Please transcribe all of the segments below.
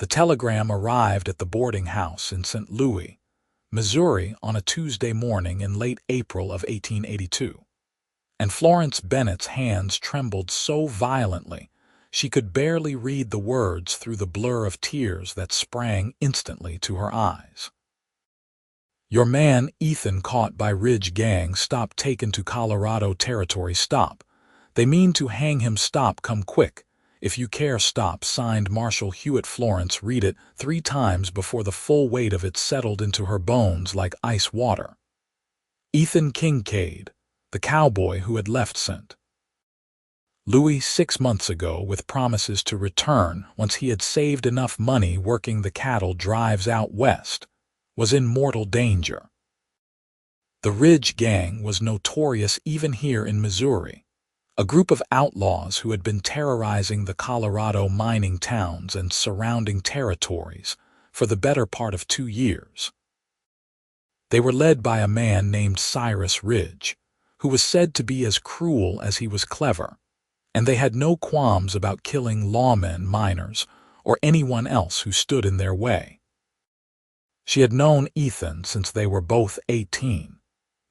The telegram arrived at the boarding house in St. Louis, Missouri on a Tuesday morning in late April of 1882, and Florence Bennett's hands trembled so violently she could barely read the words through the blur of tears that sprang instantly to her eyes. Your man Ethan caught by Ridge gang stop taken to Colorado territory stop. They mean to hang him stop come quick. If you care stop signed Marshall Hewitt. Florence read it 3 times before the full weight of it settled into her bones like ice water. Ethan Kincaid, the cowboy who had left St. Louis 6 months ago with promises to return once he had saved enough money working the cattle drives out west, was in mortal danger. The Ridge gang was notorious even here in Missouri, a group of outlaws who had been terrorizing the Colorado mining towns and surrounding territories for the better part of 2 years. They were led by a man named Cyrus Ridge, who was said to be as cruel as he was clever, and they had no qualms about killing lawmen, miners, or anyone else who stood in their way. She had known Ethan since they were both 18,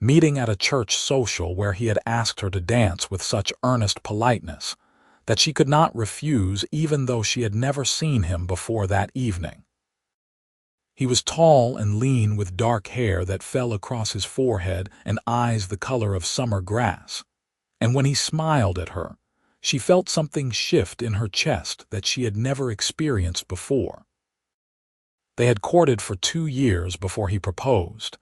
meeting at a church social where he had asked her to dance with such earnest politeness that she could not refuse even though she had never seen him before that evening. He was tall and lean with dark hair that fell across his forehead and eyes the color of summer grass, and when he smiled at her, she felt something shift in her chest that she had never experienced before. They had courted for 2 years before he proposed,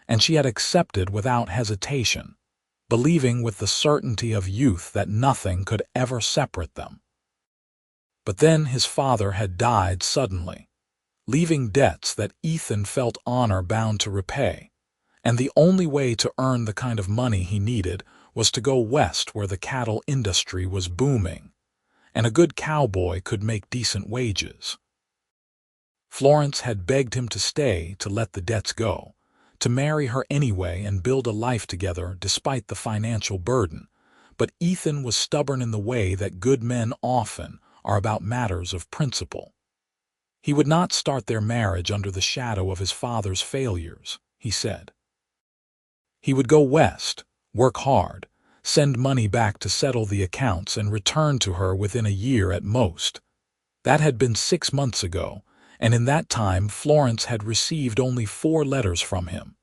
and she had accepted without hesitation, believing with the certainty of youth that nothing could ever separate them. But then his father had died suddenly, leaving debts that Ethan felt honor-bound to repay, and the only way to earn the kind of money he needed was to go west where the cattle industry was booming, and a good cowboy could make decent wages. Florence had begged him to stay to let the debts go, to marry her anyway and build a life together despite the financial burden, but Ethan was stubborn in the way that good men often are about matters of principle. He would not start their marriage under the shadow of his father's failures, he said. He would go west, work hard, send money back to settle the accounts and return to her within a year at most. That had been 6 months ago, and in that time Florence had received only 4 letters from him.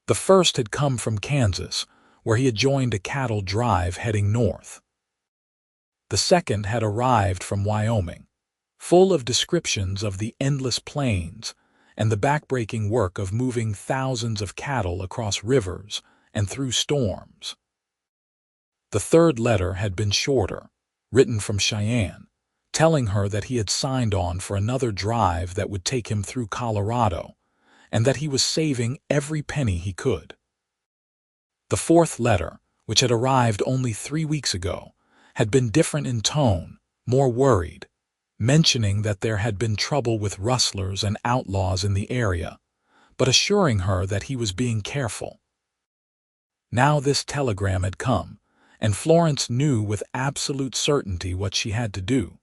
The first had come from Kansas, where he had joined a cattle drive heading north. The second had arrived from Wyoming, full of descriptions of the endless plains and the backbreaking work of moving thousands of cattle across rivers and through storms. The third letter had been shorter, written from Cheyenne, telling her that he had signed on for another drive that would take him through Colorado, and that he was saving every penny he could. The fourth letter, which had arrived only 3 weeks ago, had been different in tone, more worried, mentioning that there had been trouble with rustlers and outlaws in the area, but assuring her that he was being careful. Now this telegram had come, and Florence knew with absolute certainty what she had to do.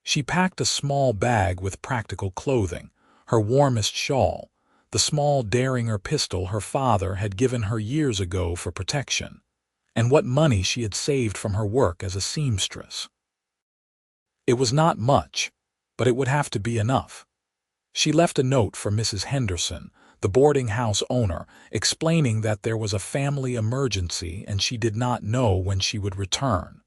She packed a small bag with practical clothing, her warmest shawl, the small Derringer pistol her father had given her years ago for protection, and what money she had saved from her work as a seamstress. It was not much, but it would have to be enough. She left a note for Mrs. Henderson, the boarding house owner, explaining that there was a family emergency and she did not know when she would return.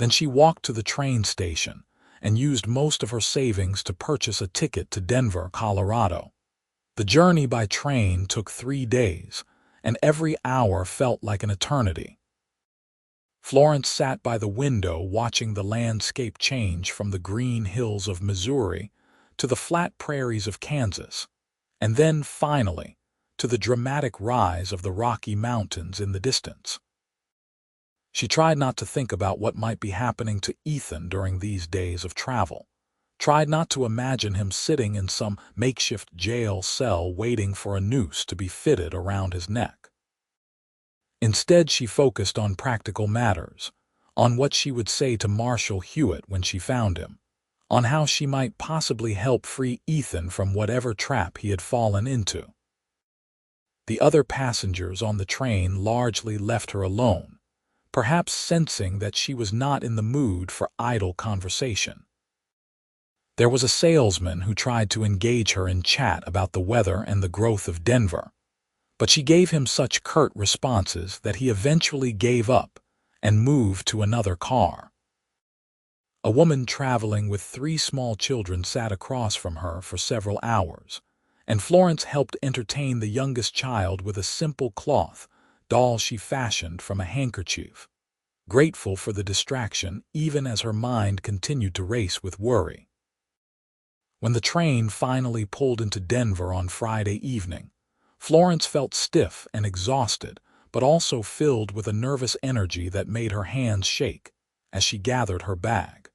Then she walked to the train station and used most of her savings to purchase a ticket to Denver, Colorado. The journey by train took 3 days, and every hour felt like an eternity. Florence sat by the window watching the landscape change from the green hills of Missouri to the flat prairies of Kansas, and then, finally, to the dramatic rise of the Rocky Mountains in the distance. She tried not to think about what might be happening to Ethan during these days of travel, tried not to imagine him sitting in some makeshift jail cell waiting for a noose to be fitted around his neck. Instead, she focused on practical matters, on what she would say to Marshall Hewitt when she found him, on how she might possibly help free Ethan from whatever trap he had fallen into. The other passengers on the train largely left her alone, perhaps sensing that she was not in the mood for idle conversation. There was a salesman who tried to engage her in chat about the weather and the growth of Denver, but she gave him such curt responses that he eventually gave up and moved to another car. A woman traveling with 3 small children sat across from her for several hours, and Florence helped entertain the youngest child with a simple cloth doll she fashioned from a handkerchief, grateful for the distraction even as her mind continued to race with worry. When the train finally pulled into Denver on Friday evening, Florence felt stiff and exhausted, but also filled with a nervous energy that made her hands shake as she gathered her bag.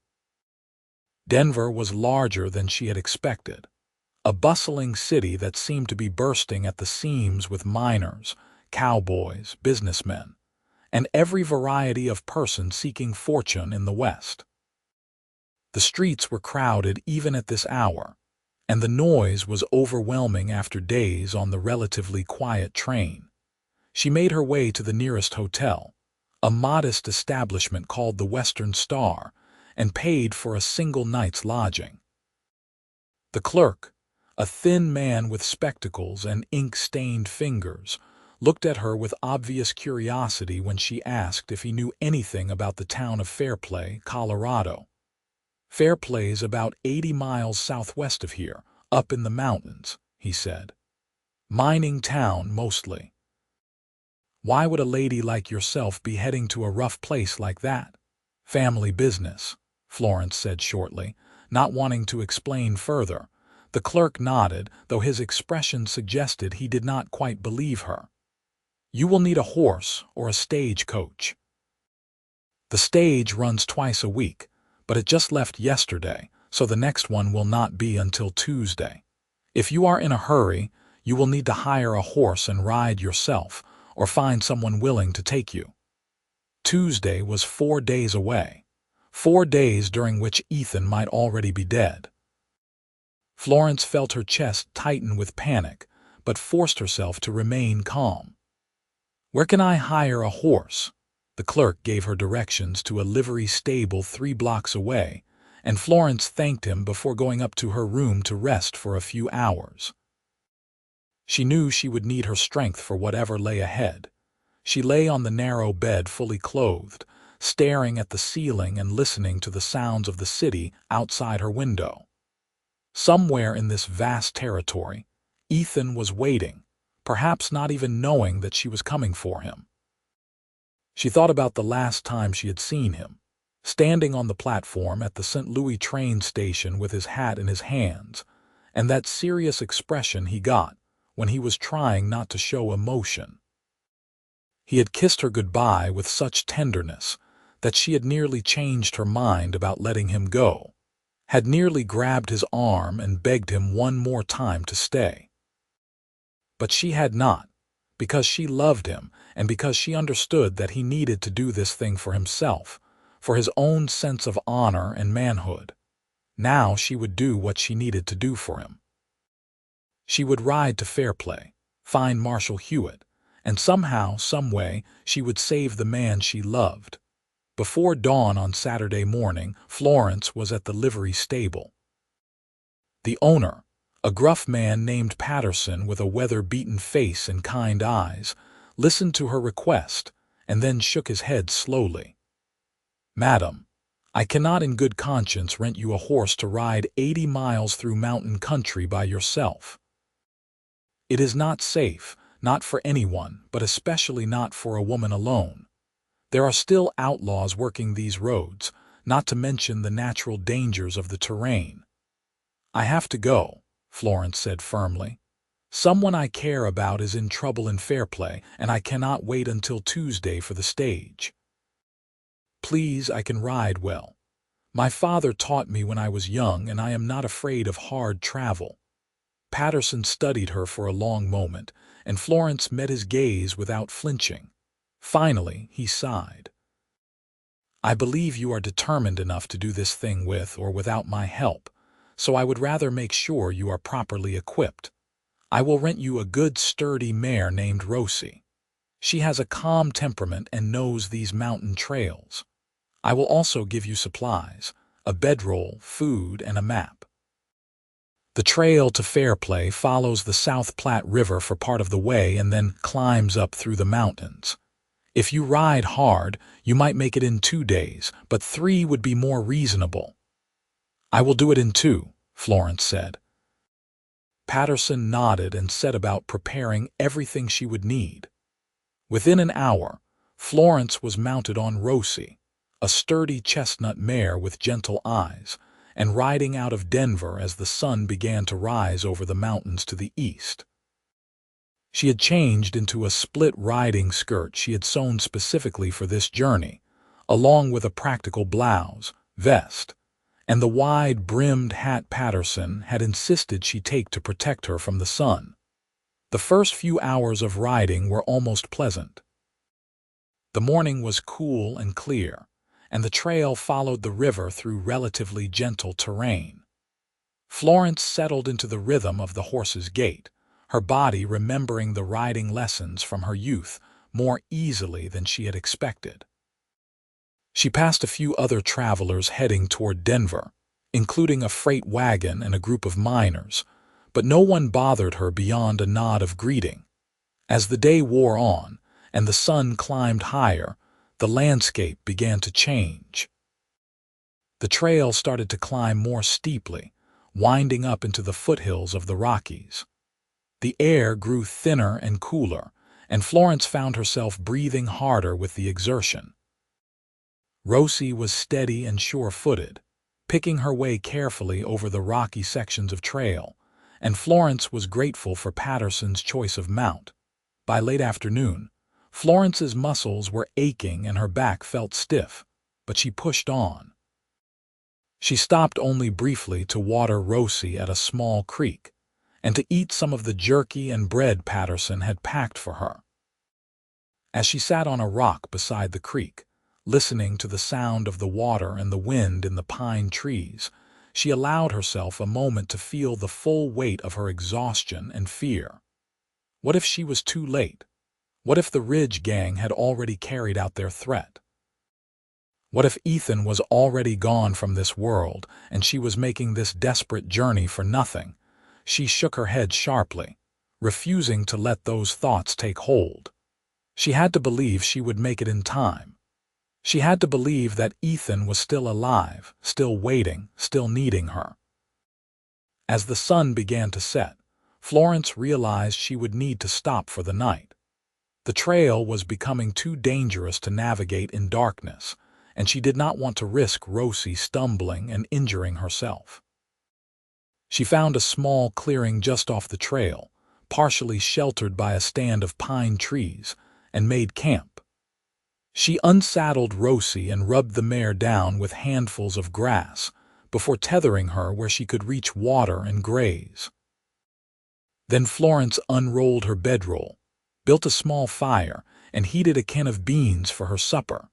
Denver was larger than she had expected, a bustling city that seemed to be bursting at the seams with miners, cowboys, businessmen, and every variety of person seeking fortune in the West. The streets were crowded even at this hour, and the noise was overwhelming after days on the relatively quiet train. She made her way to the nearest hotel, a modest establishment called the Western Star, and paid for a single night's lodging. The clerk, a thin man with spectacles and ink-stained fingers, looked at her with obvious curiosity when she asked if he knew anything about the town of Fairplay, Colorado. Fairplay's about 80 miles southwest of here, up in the mountains, he said. Mining town, mostly. Why would a lady like yourself be heading to a rough place like that? Family business, Florence said shortly, not wanting to explain further. The clerk nodded, though his expression suggested he did not quite believe her. You will need a horse or a stagecoach. The stage runs twice a week, but it just left yesterday, so the next one will not be until Tuesday. If you are in a hurry, you will need to hire a horse and ride yourself, or find someone willing to take you. Tuesday was 4 days away, 4 days during which Ethan might already be dead. Florence felt her chest tighten with panic, but forced herself to remain calm. Where can I hire a horse? The clerk gave her directions to a livery stable 3 blocks away, and Florence thanked him before going up to her room to rest for a few hours. She knew she would need her strength for whatever lay ahead. She lay on the narrow bed fully clothed, staring at the ceiling and listening to the sounds of the city outside her window. Somewhere in this vast territory, Ethan was waiting, perhaps not even knowing that she was coming for him. She thought about the last time she had seen him, standing on the platform at the St. Louis train station with his hat in his hands, and that serious expression he got when he was trying not to show emotion. He had kissed her goodbye with such tenderness that she had nearly changed her mind about letting him go, had nearly grabbed his arm and begged him one more time to stay. But she had not, because she loved him and because she understood that he needed to do this thing for himself, for his own sense of honor and manhood. Now she would do what she needed to do for him. She would ride to Fairplay, find Marshall Hewitt, and somehow, someway, she would save the man she loved. Before dawn on Saturday morning, Florence was at the livery stable. The owner, a gruff man named Patterson with a weather-beaten face and kind eyes, listened to her request and then shook his head slowly. Madam, I cannot in good conscience rent you a horse to ride 80 miles through mountain country by yourself. It is not safe, not for anyone, but especially not for a woman alone. There are still outlaws working these roads, not to mention the natural dangers of the terrain. I have to go, Florence said firmly. Someone I care about is in trouble in Fairplay, and I cannot wait until Tuesday for the stage. Please, I can ride well. My father taught me when I was young, and I am not afraid of hard travel. Patterson studied her for a long moment, and Florence met his gaze without flinching. Finally, he sighed. I believe you are determined enough to do this thing with or without my help, so I would rather make sure you are properly equipped. I will rent you a good sturdy mare named Rosie. She has a calm temperament and knows these mountain trails. I will also give you supplies, a bedroll, food, and a map. The trail to Fairplay follows the South Platte River for part of the way and then climbs up through the mountains. If you ride hard, you might make it in 2 days, but 3 would be more reasonable. I will do it in 2, Florence said. Patterson nodded and set about preparing everything she would need. Within an hour, Florence was mounted on Rosie, a sturdy chestnut mare with gentle eyes, and riding out of Denver as the sun began to rise over the mountains to the east. She had changed into a split riding skirt she had sewn specifically for this journey, along with a practical blouse, vest, and the wide-brimmed hat Patterson had insisted she take to protect her from the sun. The first few hours of riding were almost pleasant. The morning was cool and clear, and the trail followed the river through relatively gentle terrain. Florence settled into the rhythm of the horse's gait, her body remembering the riding lessons from her youth more easily than she had expected. She passed a few other travelers heading toward Denver, including a freight wagon and a group of miners, but no one bothered her beyond a nod of greeting. As the day wore on and the sun climbed higher, the landscape began to change. The trail started to climb more steeply, winding up into the foothills of the Rockies. The air grew thinner and cooler, and Florence found herself breathing harder with the exertion. Rosie was steady and sure-footed, picking her way carefully over the rocky sections of trail, and Florence was grateful for Patterson's choice of mount. By late afternoon, Florence's muscles were aching and her back felt stiff, but she pushed on. She stopped only briefly to water Rosie at a small creek, and to eat some of the jerky and bread Patterson had packed for her. As she sat on a rock beside the creek, listening to the sound of the water and the wind in the pine trees, she allowed herself a moment to feel the full weight of her exhaustion and fear. What if she was too late? What if the Ridge gang had already carried out their threat? What if Ethan was already gone from this world and she was making this desperate journey for nothing? She shook her head sharply, refusing to let those thoughts take hold. She had to believe she would make it in time. She had to believe that Ethan was still alive, still waiting, still needing her. As the sun began to set, Florence realized she would need to stop for the night. The trail was becoming too dangerous to navigate in darkness, and she did not want to risk Rosie stumbling and injuring herself. She found a small clearing just off the trail, partially sheltered by a stand of pine trees, and made camp. She unsaddled Rosie and rubbed the mare down with handfuls of grass before tethering her where she could reach water and graze. Then Florence unrolled her bedroll, built a small fire, and heated a can of beans for her supper.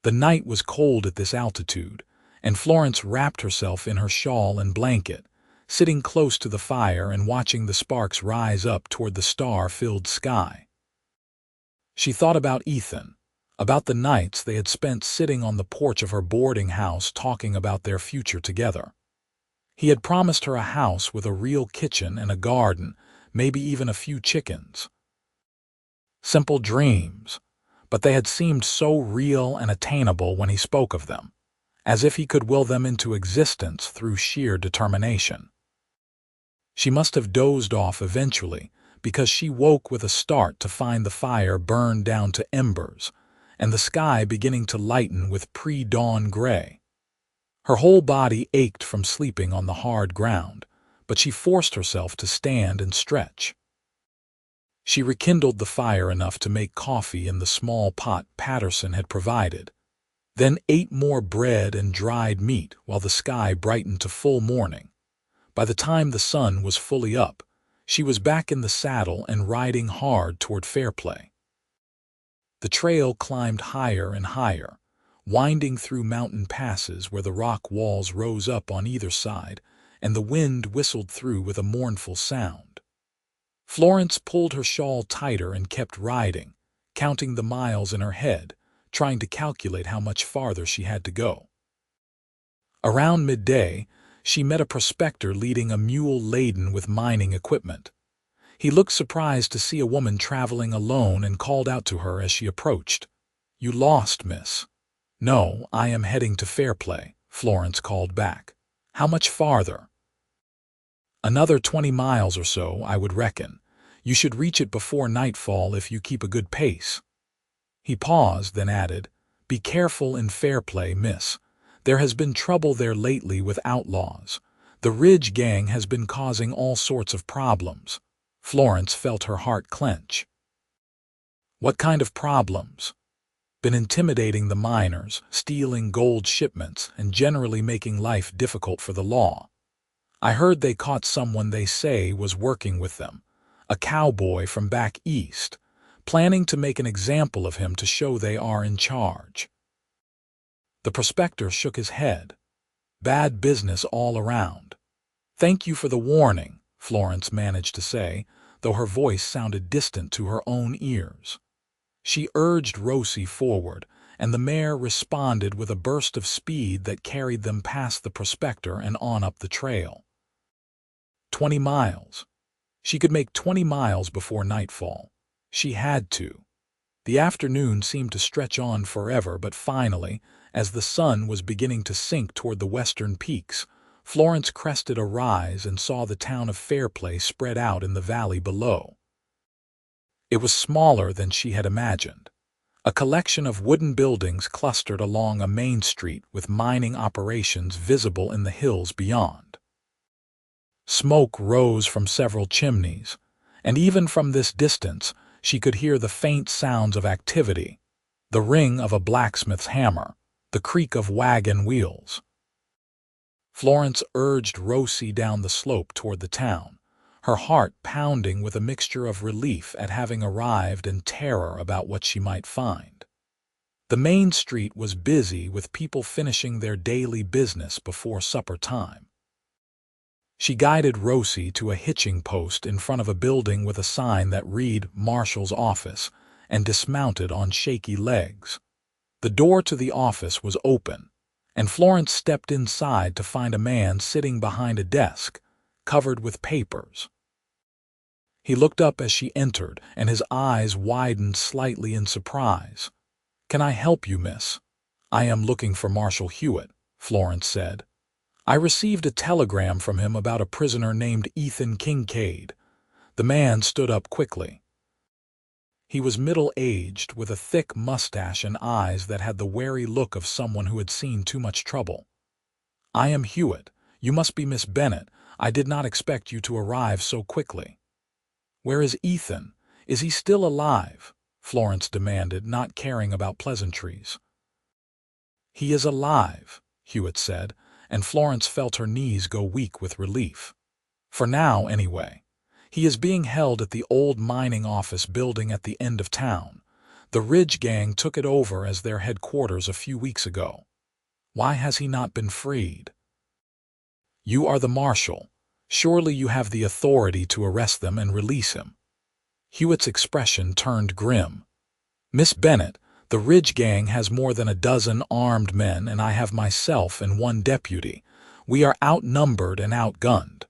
The night was cold at this altitude, and Florence wrapped herself in her shawl and blanket, sitting close to the fire and watching the sparks rise up toward the star-filled sky. She thought about Ethan, about the nights they had spent sitting on the porch of her boarding house talking about their future together. He had promised her a house with a real kitchen and a garden, maybe even a few chickens. Simple dreams, but they had seemed so real and attainable when he spoke of them, as if he could will them into existence through sheer determination. She must have dozed off eventually, because she woke with a start to find the fire burned down to embers, and the sky beginning to lighten with pre-dawn gray. Her whole body ached from sleeping on the hard ground, but she forced herself to stand and stretch. She rekindled the fire enough to make coffee in the small pot Patterson had provided, then ate more bread and dried meat while the sky brightened to full morning. By the time the sun was fully up, she was back in the saddle and riding hard toward Fairplay. The trail climbed higher and higher, winding through mountain passes where the rock walls rose up on either side, and the wind whistled through with a mournful sound. Florence pulled her shawl tighter and kept riding, counting the miles in her head, trying to calculate how much farther she had to go. Around midday, she met a prospector leading a mule laden with mining equipment. He looked surprised to see a woman traveling alone and called out to her as she approached. "You lost, miss." "No, I am heading to Fairplay," Florence called back. "How much farther?" "Another 20 miles or so, I would reckon. You should reach it before nightfall if you keep a good pace." He paused, then added, "Be careful in Fairplay, miss. There has been trouble there lately with outlaws. The Ridge gang has been causing all sorts of problems." Florence felt her heart clench. "What kind of problems?" "Been intimidating the miners, stealing gold shipments, and generally making life difficult for the law. I heard they caught someone they say was working with them, a cowboy from back east, planning to make an example of him to show they are in charge." The prospector shook his head. "Bad business all around." "Thank you for the warning," Florence managed to say, though her voice sounded distant to her own ears. She urged Rosie forward, and the mare responded with a burst of speed that carried them past the prospector and on up the trail. 20 miles. She could make 20 miles before nightfall. She had to. The afternoon seemed to stretch on forever, but finally, as the sun was beginning to sink toward the western peaks, Florence crested a rise and saw the town of Fairplay spread out in the valley below. It was smaller than she had imagined. A collection of wooden buildings clustered along a main street with mining operations visible in the hills beyond. Smoke rose from several chimneys, and even from this distance she could hear the faint sounds of activity, the ring of a blacksmith's hammer, the creak of wagon wheels. Florence urged Rosie down the slope toward the town, her heart pounding with a mixture of relief at having arrived and terror about what she might find. The main street was busy with people finishing their daily business before supper time. She guided Rosie to a hitching post in front of a building with a sign that read "Marshal's Office" and dismounted on shaky legs. The door to the office was open, and Florence stepped inside to find a man sitting behind a desk, covered with papers. He looked up as she entered, and his eyes widened slightly in surprise. "Can I help you, miss?" "I am looking for Marshal Hewitt," Florence said. "I received a telegram from him about a prisoner named Ethan Kincaid." The man stood up quickly. He was middle-aged, with a thick mustache and eyes that had the wary look of someone who had seen too much trouble. "I am Hewitt. You must be Miss Bennett. I did not expect you to arrive so quickly." "Where is Ethan? Is he still alive?" Florence demanded, not caring about pleasantries. "He is alive," Hewitt said, and Florence felt her knees go weak with relief. "For now, anyway. He is being held at the old mining office building at the end of town. The Ridge gang took it over as their headquarters a few weeks ago." "Why has he not been freed?" "You are the marshal. Surely you have the authority to arrest them and release him." Hewitt's expression turned grim. "Miss Bennett, the Ridge gang has more than a dozen armed men, and I have myself and one deputy. We are outnumbered and outgunned.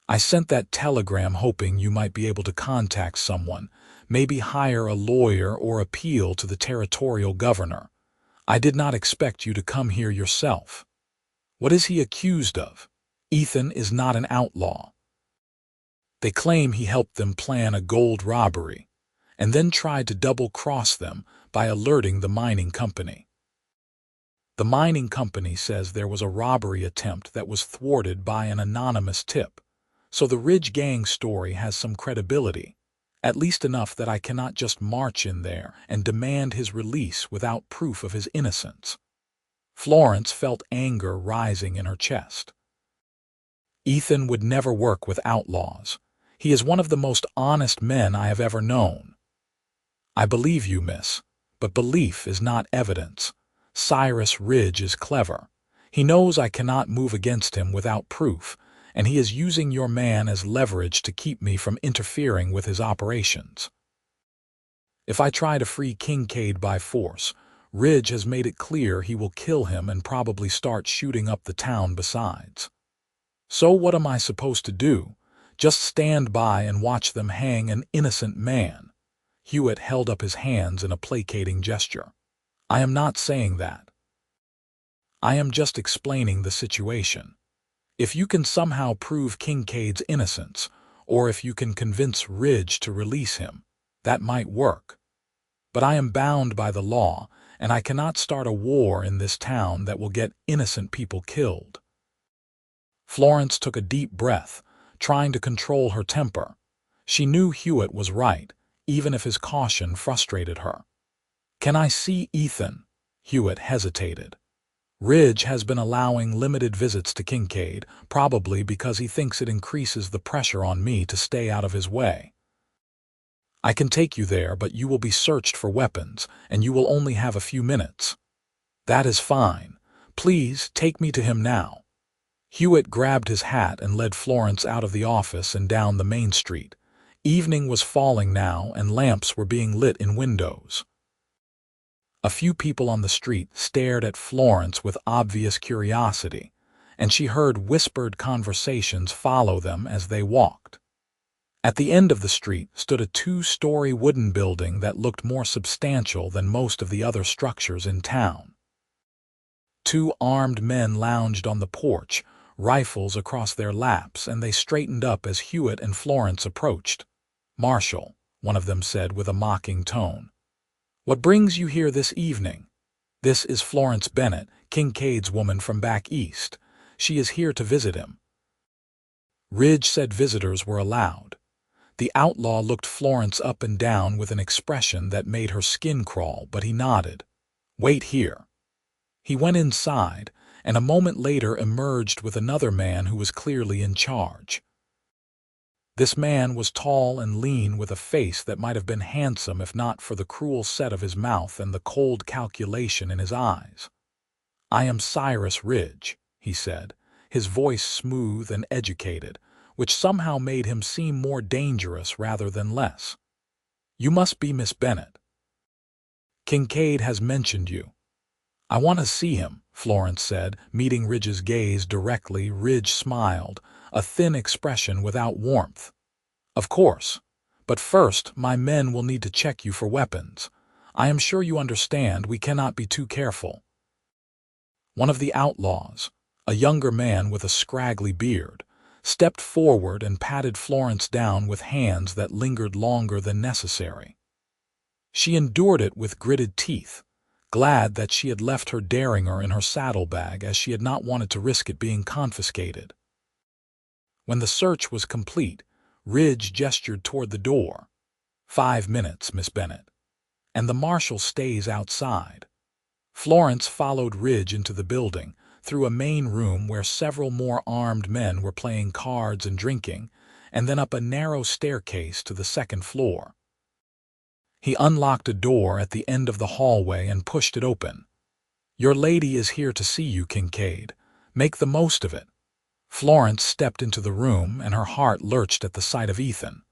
I sent that telegram hoping you might be able to contact someone, maybe hire a lawyer or appeal to the territorial governor. I did not expect you to come here yourself." "What is he accused of?" "Ethan is not an outlaw. They claim he helped them plan a gold robbery, and then tried to double-cross them by alerting the mining company. The mining company says there was a robbery attempt that was thwarted by an anonymous tip, so the Ridge gang story has some credibility, at least enough that I cannot just march in there and demand his release without proof of his innocence." Florence felt anger rising in her chest. "Ethan would never work with outlaws. He is one of the most honest men I have ever known." "I believe you, miss, but belief is not evidence. Cyrus Ridge is clever. He knows I cannot move against him without proof, and he is using your man as leverage to keep me from interfering with his operations. If I try to free Kincaid by force, Ridge has made it clear he will kill him and probably start shooting up the town besides. So what am I supposed to do? Just stand by and watch them hang an innocent man? Hewitt held up his hands in a placating gesture. I am not saying that. I am just explaining the situation. If you can somehow prove Kincaid's innocence, or if you can convince Ridge to release him, that might work. But I am bound by the law, and I cannot start a war in this town that will get innocent people killed. Florence took a deep breath, trying to control her temper. She knew Hewitt was right, even if his caution frustrated her. Can I see Ethan? Hewitt hesitated. Ridge has been allowing limited visits to Kincaid, probably because he thinks it increases the pressure on me to stay out of his way. I can take you there, but you will be searched for weapons, and you will only have a few minutes. That is fine. Please take me to him now. Hewitt grabbed his hat and led Florence out of the office and down the main street. Evening was falling now, and lamps were being lit in windows. A few people on the street stared at Florence with obvious curiosity, and she heard whispered conversations follow them as they walked. At the end of the street stood a two-story wooden building that looked more substantial than most of the other structures in town. Two armed men lounged on the porch, rifles across their laps, and they straightened up as Hewitt and Florence approached. "Marshal," one of them said with a mocking tone. "What brings you here this evening?" "This is Florence Bennett, Kincaid's woman from back east. She is here to visit him." Ridge said visitors were allowed. The outlaw looked Florence up and down with an expression that made her skin crawl, but he nodded. "Wait here." He went inside, and a moment later emerged with another man who was clearly in charge. This man was tall and lean, with a face that might have been handsome if not for the cruel set of his mouth and the cold calculation in his eyes. "I am Cyrus Ridge," he said, his voice smooth and educated, which somehow made him seem more dangerous rather than less. "You must be Miss Bennett. Kincaid has mentioned you." "I want to see him," Florence said, meeting Ridge's gaze directly. Ridge smiled, a thin expression without warmth. "Of course. But first, my men will need to check you for weapons. I am sure you understand we cannot be too careful." One of the outlaws, a younger man with a scraggly beard, stepped forward and patted Florence down with hands that lingered longer than necessary. She endured it with gritted teeth, glad that she had left her derringer in her saddlebag, as she had not wanted to risk it being confiscated. When the search was complete, Ridge gestured toward the door. 5 minutes, Miss Bennett. And the marshal stays outside." Florence followed Ridge into the building, through a main room where several more armed men were playing cards and drinking, and then up a narrow staircase to the second floor. He unlocked a door at the end of the hallway and pushed it open. "Your lady is here to see you, Kincaid. Make the most of it." Florence stepped into the room, and her heart lurched at the sight of Ethan.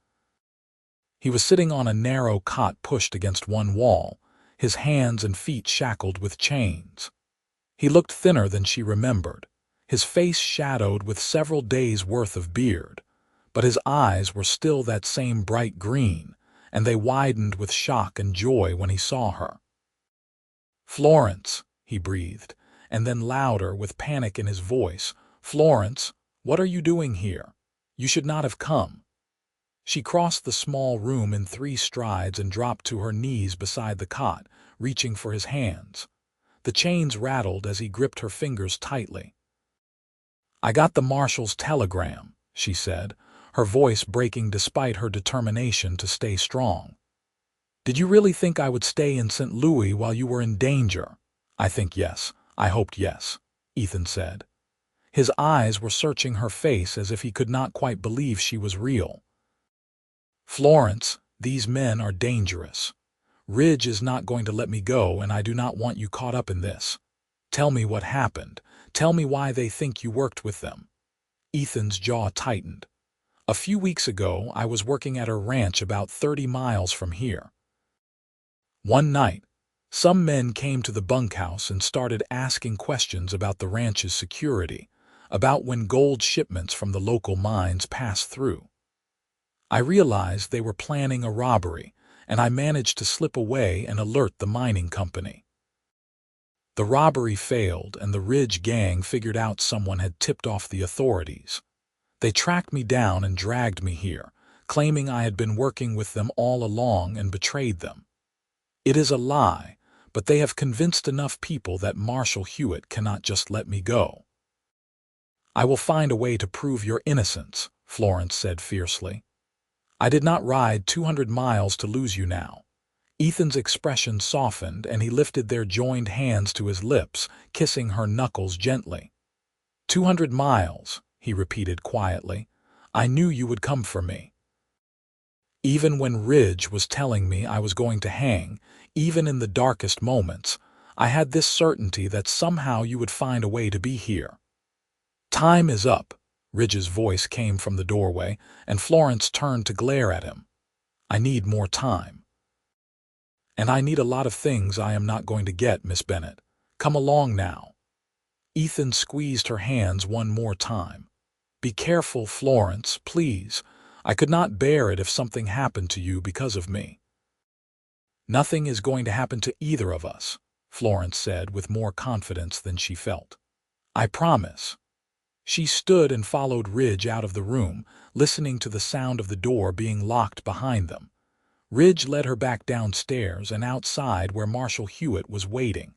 He was sitting on a narrow cot pushed against one wall, his hands and feet shackled with chains. He looked thinner than she remembered, his face shadowed with several days' worth of beard, but his eyes were still that same bright green, and they widened with shock and joy when he saw her. "Florence," he breathed, and then louder with panic in his voice, "Florence, what are you doing here? You should not have come." She crossed the small room in 3 strides and dropped to her knees beside the cot, reaching for his hands. The chains rattled as he gripped her fingers tightly. "I got the marshal's telegram," she said, her voice breaking despite her determination to stay strong. "Did you really think I would stay in St. Louis while you were in danger?" "I think yes. I hoped yes," Ethan said. His eyes were searching her face as if he could not quite believe she was real. "Florence, these men are dangerous." Ridge is not going to let me go, and I do not want you caught up in this. Tell me what happened. Tell me why they think you worked with them." Ethan's jaw tightened. "A few weeks ago, I was working at a ranch about 30 miles from here. One night, some men came to the bunkhouse and started asking questions about the ranch's security, about when gold shipments from the local mines passed through. I realized they were planning a robbery, and I managed to slip away and alert the mining company. The robbery failed, and the Ridge gang figured out someone had tipped off the authorities. They tracked me down and dragged me here, claiming I had been working with them all along and betrayed them. It is a lie, but they have convinced enough people that Marshall Hewitt cannot just let me go." "I will find a way to prove your innocence," Florence said fiercely. "I did not ride 200 miles to lose you now." Ethan's expression softened, and he lifted their joined hands to his lips, kissing her knuckles gently. 200 miles, he repeated quietly. "I knew you would come for me. Even when Ridge was telling me I was going to hang, even in the darkest moments, I had this certainty that somehow you would find a way to be here." "Time is up," Ridge's voice came from the doorway, and Florence turned to glare at him. "I need more time. And I need a lot of things I am not going to get, Miss Bennett. Come along now." Ethan squeezed her hands one more time. "Be careful, Florence, please. I could not bear it if something happened to you because of me." "Nothing is going to happen to either of us," Florence said with more confidence than she felt. "I promise." She stood and followed Ridge out of the room, listening to the sound of the door being locked behind them. Ridge led her back downstairs and outside where Marshall Hewitt was waiting.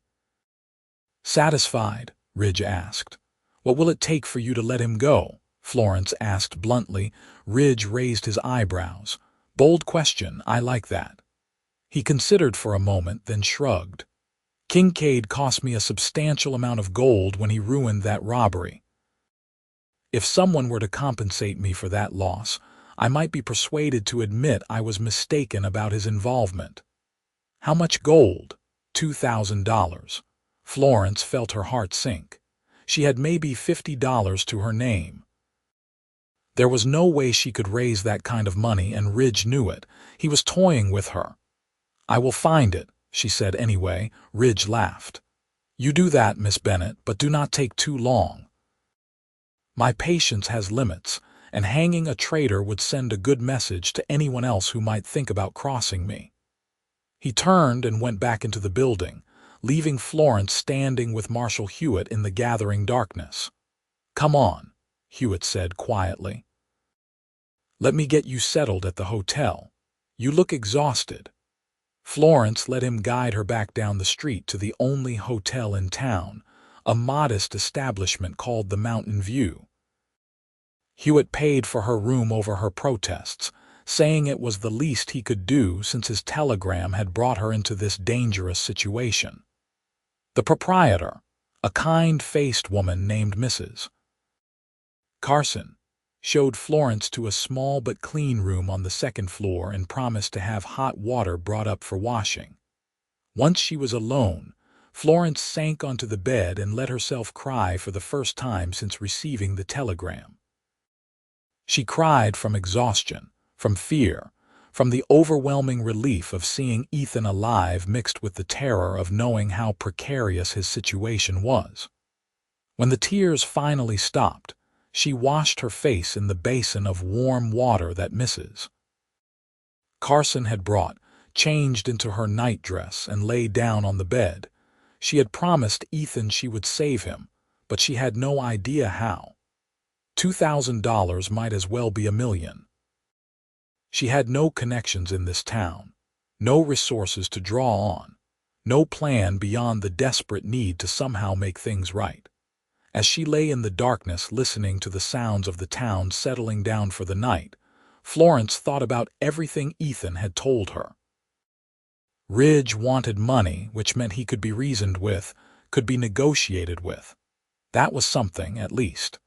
"Satisfied?" Ridge asked. "What will it take for you to let him go?" Florence asked bluntly. Ridge raised his eyebrows. "Bold question, I like that." He considered for a moment, then shrugged. "Kincaid cost me a substantial amount of gold when he ruined that robbery. If someone were to compensate me for that loss, I might be persuaded to admit I was mistaken about his involvement." "How much gold?" $2,000. Florence felt her heart sink. She had maybe $50 to her name. There was no way she could raise that kind of money, and Ridge knew it. He was toying with her. "I will find it," she said anyway. Ridge laughed. "You do that, Miss Bennett, but do not take too long. My patience has limits, and hanging a traitor would send a good message to anyone else who might think about crossing me." He turned and went back into the building, leaving Florence standing with Marshall Hewitt in the gathering darkness. "Come on," Hewitt said quietly. "Let me get you settled at the hotel. You look exhausted." Florence let him guide her back down the street to the only hotel in town, a modest establishment called the Mountain View. Hewitt paid for her room over her protests, saying it was the least he could do since his telegram had brought her into this dangerous situation. The proprietor, a kind-faced woman named Mrs. Carson, showed Florence to a small but clean room on the second floor and promised to have hot water brought up for washing. Once she was alone, Florence sank onto the bed and let herself cry for the first time since receiving the telegram. She cried from exhaustion, from fear, from the overwhelming relief of seeing Ethan alive mixed with the terror of knowing how precarious his situation was. When the tears finally stopped, she washed her face in the basin of warm water that Mrs. Carson had brought, changed into her nightdress, and lay down on the bed. She had promised Ethan she would save him, but she had no idea how. $2,000 might as well be $1 million. She had no connections in this town, no resources to draw on, no plan beyond the desperate need to somehow make things right. As she lay in the darkness listening to the sounds of the town settling down for the night, Florence thought about everything Ethan had told her. Ridge wanted money, which meant he could be reasoned with, could be negotiated with. That was something, at least.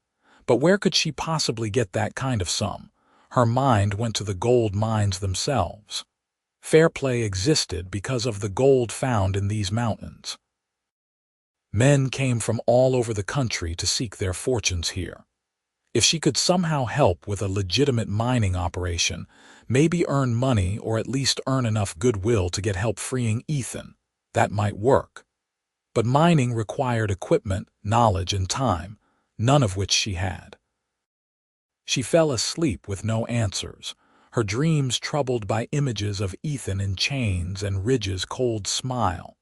But where could she possibly get that kind of sum? Her mind went to the gold mines themselves. Fair play existed because of the gold found in these mountains. Men came from all over the country to seek their fortunes here. If she could somehow help with a legitimate mining operation, maybe earn money or at least earn enough goodwill to get help freeing Ethan, that might work. But mining required equipment, knowledge, and time, none of which she had. She fell asleep with no answers, her dreams troubled by images of Ethan in chains and Ridge's cold smile.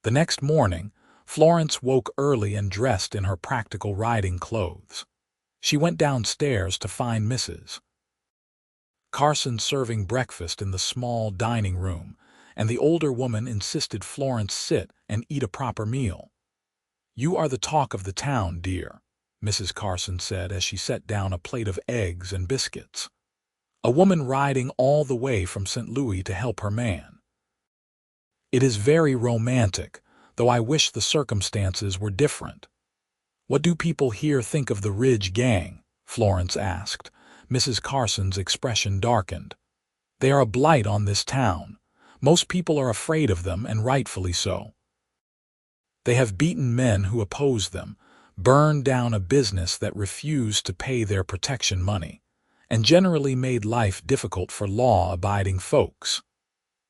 The next morning, Florence woke early and dressed in her practical riding clothes. She went downstairs to find Mrs. Carson serving breakfast in the small dining room, and the older woman insisted Florence sit and eat a proper meal. "You are the talk of the town, dear," Mrs. Carson said as she set down a plate of eggs and biscuits. A woman riding all the way from St. Louis to help her man. "It is very romantic, though I wish the circumstances were different." "What do people here think of the Ridge gang?" Florence asked. Mrs. Carson's expression darkened. "They are a blight on this town. Most people are afraid of them, and rightfully so. They have beaten men who oppose them, burned down a business that refused to pay their protection money, and generally made life difficult for law-abiding folks.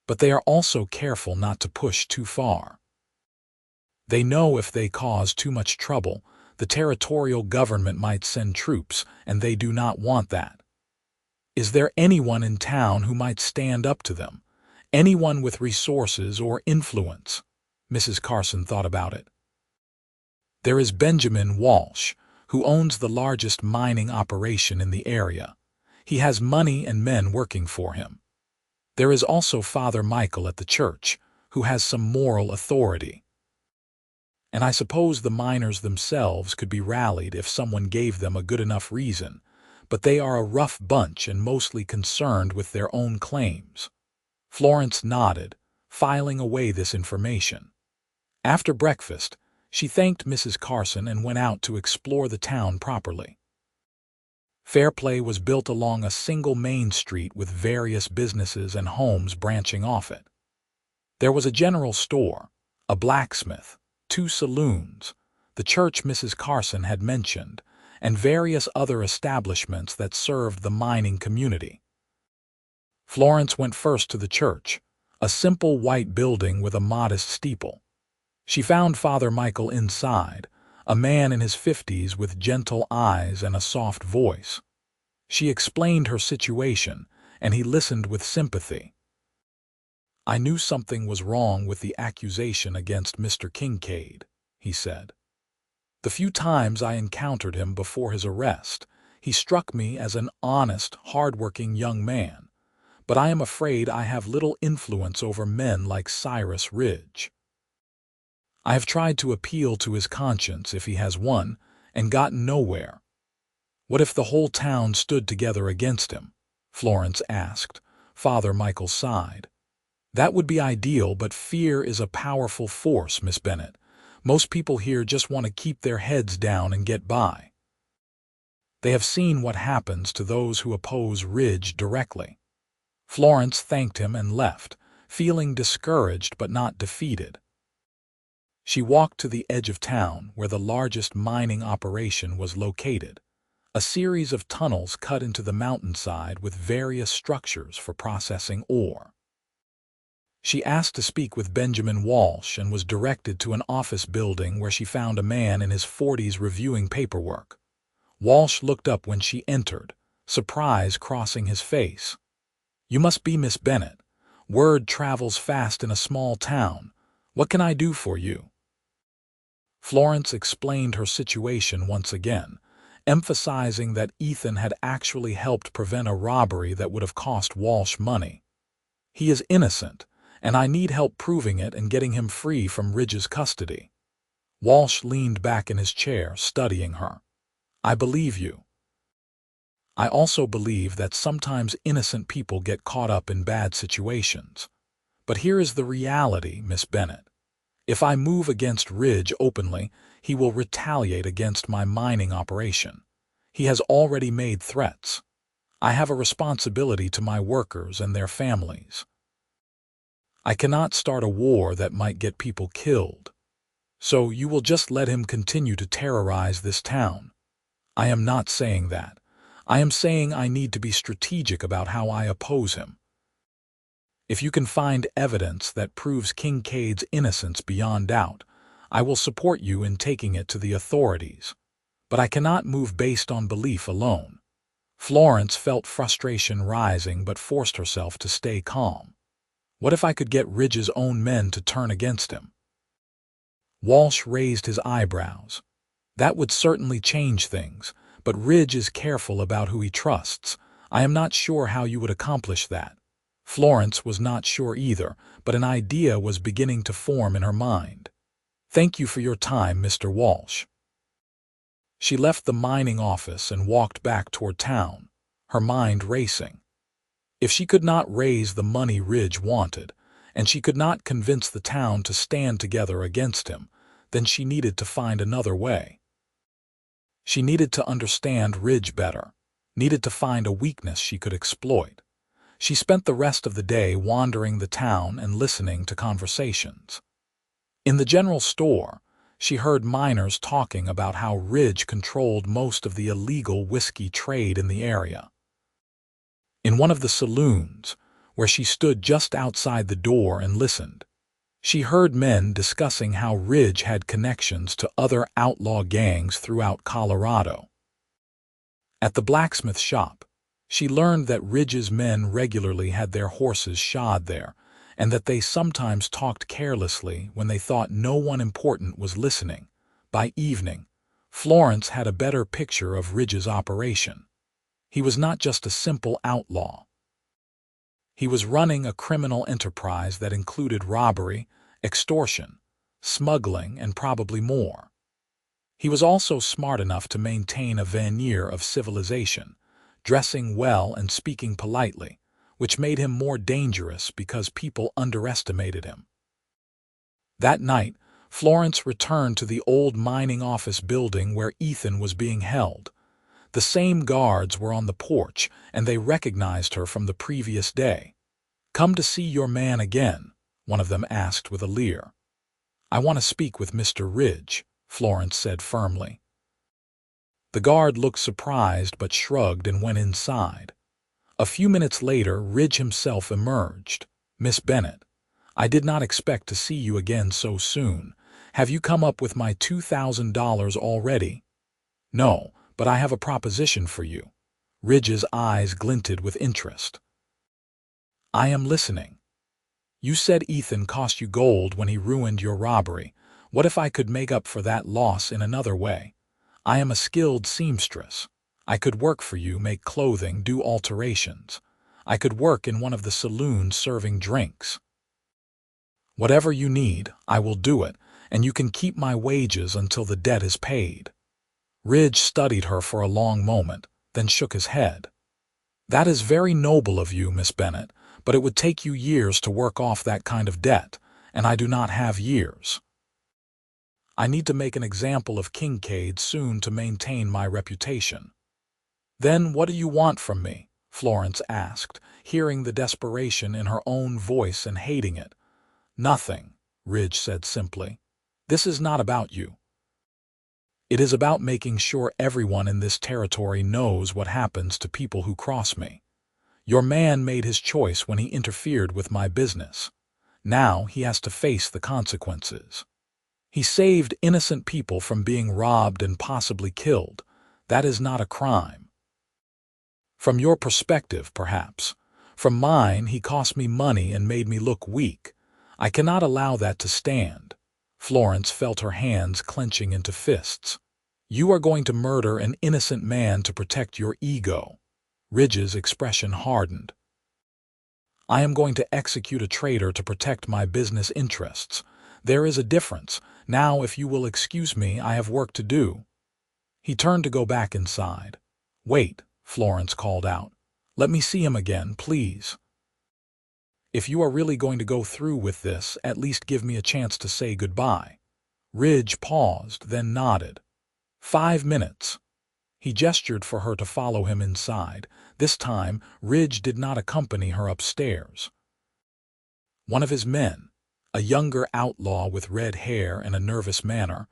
But they are also careful not to push too far. They know if they cause too much trouble, the territorial government might send troops, and they do not want that. Is there anyone in town who might stand up to them? Anyone with resources or influence?" Mrs. Carson thought about it. "There is Benjamin Walsh, who owns the largest mining operation in the area. He has money and men working for him. There is also Father Michael at the church, who has some moral authority. And I suppose the miners themselves could be rallied if someone gave them a good enough reason, but they are a rough bunch and mostly concerned with their own claims." Florence nodded, filing away this information. After breakfast, she thanked Mrs. Carson and went out to explore the town properly. Fairplay was built along a single main street with various businesses and homes branching off it. There was a general store, a blacksmith, 2 saloons, the church Mrs. Carson had mentioned, and various other establishments that served the mining community. Florence went first to the church, a simple white building with a modest steeple. She found Father Michael inside, a man in his 50s with gentle eyes and a soft voice. She explained her situation, and he listened with sympathy. "I knew something was wrong with the accusation against Mr. Kincaid," he said. "The few times I encountered him before his arrest, he struck me as an honest, hard-working young man, but I am afraid I have little influence over men like Cyrus Ridge. I have tried to appeal to his conscience, if he has one, and gotten nowhere." "What if the whole town stood together against him?" Florence asked. Father Michael sighed. "That would be ideal, but fear is a powerful force, Miss Bennet. Most people here just want to keep their heads down and get by. They have seen what happens to those who oppose Ridge directly." Florence thanked him and left, feeling discouraged but not defeated. She walked to the edge of town where the largest mining operation was located, a series of tunnels cut into the mountainside with various structures for processing ore. She asked to speak with Benjamin Walsh and was directed to an office building where she found a man in his 40s reviewing paperwork. Walsh looked up when she entered, surprise crossing his face. "You must be Miss Bennet. Word travels fast in a small town. What can I do for you?" Florence explained her situation once again, emphasizing that Ethan had actually helped prevent a robbery that would have cost Walsh money. "He is innocent, and I need help proving it and getting him free from Ridge's custody." Walsh leaned back in his chair, studying her. "I believe you. I also believe that sometimes innocent people get caught up in bad situations. But here is the reality, Miss Bennet. If I move against Ridge openly, he will retaliate against my mining operation. He has already made threats. I have a responsibility to my workers and their families." I cannot start a war that might get people killed. So you will just let him continue to terrorize this town. I am not saying that. I am saying I need to be strategic about how I oppose him. If you can find evidence that proves Kincaid's innocence beyond doubt, I will support you in taking it to the authorities. But I cannot move based on belief alone. Florence felt frustration rising but forced herself to stay calm. What if I could get Ridge's own men to turn against him? Walsh raised his eyebrows. That would certainly change things, but Ridge is careful about who he trusts. I am not sure how you would accomplish that. Florence was not sure either, but an idea was beginning to form in her mind. Thank you for your time, Mr. Walsh. She left the mining office and walked back toward town, her mind racing. If she could not raise the money Ridge wanted, and she could not convince the town to stand together against him, then she needed to find another way. She needed to understand Ridge better, needed to find a weakness she could exploit. She spent the rest of the day wandering the town and listening to conversations. In the general store, she heard miners talking about how Ridge controlled most of the illegal whiskey trade in the area. In one of the saloons, where she stood just outside the door and listened, she heard men discussing how Ridge had connections to other outlaw gangs throughout Colorado. At the blacksmith shop, she learned that Ridge's men regularly had their horses shod there, and that they sometimes talked carelessly when they thought no one important was listening. By evening, Florence had a better picture of Ridge's operation. He was not just a simple outlaw. He was running a criminal enterprise that included robbery, extortion, smuggling, and probably more. He was also smart enough to maintain a veneer of civilization, dressing well and speaking politely, which made him more dangerous because people underestimated him. That night, Florence returned to the old mining office building where Ethan was being held. The same guards were on the porch, and they recognized her from the previous day. "Come to see your man again," one of them asked with a leer. "I want to speak with Mr. Ridge," Florence said firmly. The guard looked surprised but shrugged and went inside. A few minutes later, Ridge himself emerged. "Miss Bennett, I did not expect to see you again so soon. Have you come up with my $2,000 already?" "No, but I have a proposition for you." Ridge's eyes glinted with interest. "I am listening." "You said Ethan cost you gold when he ruined your robbery. What if I could make up for that loss in another way? I am a skilled seamstress. I could work for you, make clothing, do alterations. I could work in one of the saloons serving drinks. Whatever you need, I will do it, and you can keep my wages until the debt is paid." Ridge studied her for a long moment, then shook his head. "That is very noble of you, Miss Bennett, but it would take you years to work off that kind of debt, and I do not have years. I need to make an example of Kincaid soon to maintain my reputation." "Then what do you want from me?" Florence asked, hearing the desperation in her own voice and hating it. "Nothing," Ridge said simply. "This is not about you. It is about making sure everyone in this territory knows what happens to people who cross me. Your man made his choice when he interfered with my business. Now he has to face the consequences. He saved innocent people from being robbed and possibly killed. That is not a crime. From your perspective, perhaps. From mine, he cost me money and made me look weak. I cannot allow that to stand." Florence felt her hands clenching into fists. "You are going to murder an innocent man to protect your ego." Ridge's expression hardened. "I am going to execute a traitor to protect my business interests. There is a difference. Now, if you will excuse me, I have work to do." He turned to go back inside. "Wait," Florence called out. "Let me see him again, please. If you are really going to go through with this, at least give me a chance to say goodbye." Ridge paused, then nodded. 5 minutes. He gestured for her to follow him inside. This time, Ridge did not accompany her upstairs. One of his men, a younger outlaw with red hair and a nervous manner,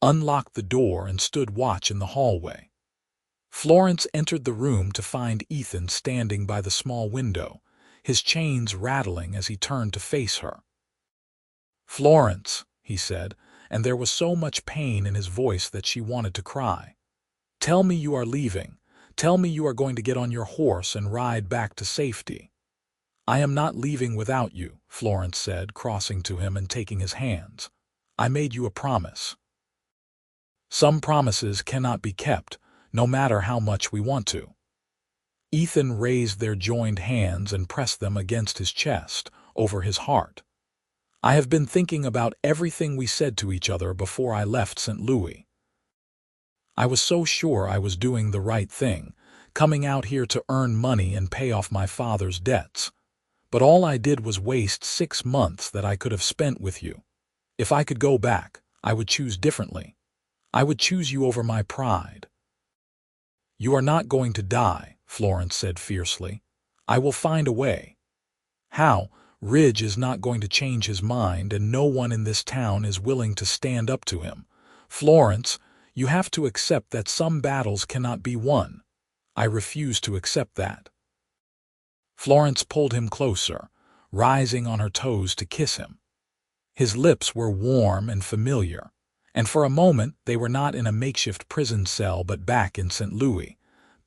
unlocked the door and stood watch in the hallway. Florence entered the room to find Ethan standing by the small window, his chains rattling as he turned to face her. "Florence," he said, and there was so much pain in his voice that she wanted to cry. "Tell me you are leaving. Tell me you are going to get on your horse and ride back to safety." "I am not leaving without you," Florence said, crossing to him and taking his hands. "I made you a promise. Some promises cannot be kept, no matter how much we want to." Ethan raised their joined hands and pressed them against his chest, over his heart. "I have been thinking about everything we said to each other before I left St. Louis. I was so sure I was doing the right thing, coming out here to earn money and pay off my father's debts. But all I did was waste 6 months that I could have spent with you. If I could go back, I would choose differently. I would choose you over my pride." "You are not going to die," Florence said fiercely. "I will find a way." "How? Ridge is not going to change his mind, and no one in this town is willing to stand up to him. Florence, you have to accept that some battles cannot be won. I refuse to accept that." Florence pulled him closer, rising on her toes to kiss him. His lips were warm and familiar, and for a moment they were not in a makeshift prison cell but back in St. Louis,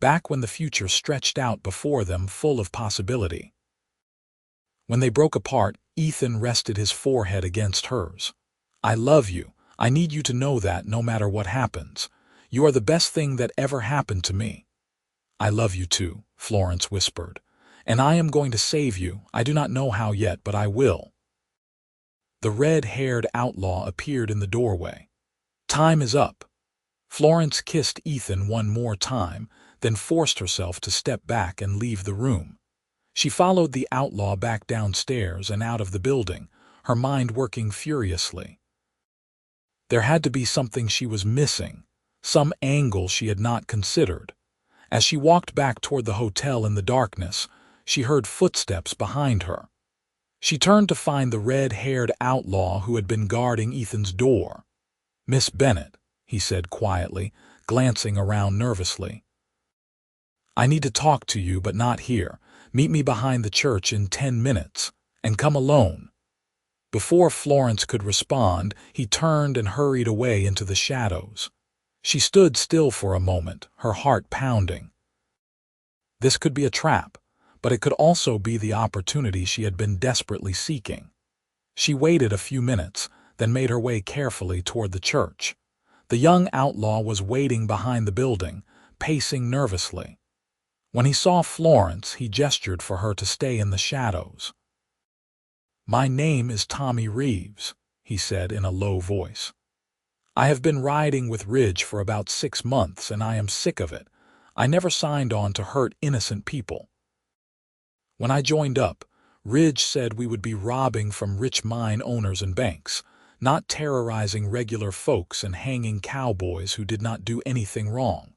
back when the future stretched out before them full of possibility. When they broke apart, Ethan rested his forehead against hers. "I love you. I need you to know that no matter what happens. You are the best thing that ever happened to me." "I love you too," Florence whispered. "And I am going to save you. I do not know how yet, but I will." The red-haired outlaw appeared in the doorway. "Time is up." Florence kissed Ethan one more time, then forced herself to step back and leave the room. She followed the outlaw back downstairs and out of the building, her mind working furiously. There had to be something she was missing, some angle she had not considered. As she walked back toward the hotel in the darkness, she heard footsteps behind her. She turned to find the red-haired outlaw who had been guarding Ethan's door. "Miss Bennet," he said quietly, glancing around nervously. "I need to talk to you, but not here. Meet me behind the church in 10 minutes, and come alone." Before Florence could respond, he turned and hurried away into the shadows. She stood still for a moment, her heart pounding. This could be a trap, but it could also be the opportunity she had been desperately seeking. She waited a few minutes, then made her way carefully toward the church. The young outlaw was waiting behind the building, pacing nervously. When he saw Florence, he gestured for her to stay in the shadows. "My name is Tommy Reeves," he said in a low voice. "I have been riding with Ridge for about 6 months, and I am sick of it. I never signed on to hurt innocent people. When I joined up, Ridge said we would be robbing from rich mine owners and banks, not terrorizing regular folks and hanging cowboys who did not do anything wrong."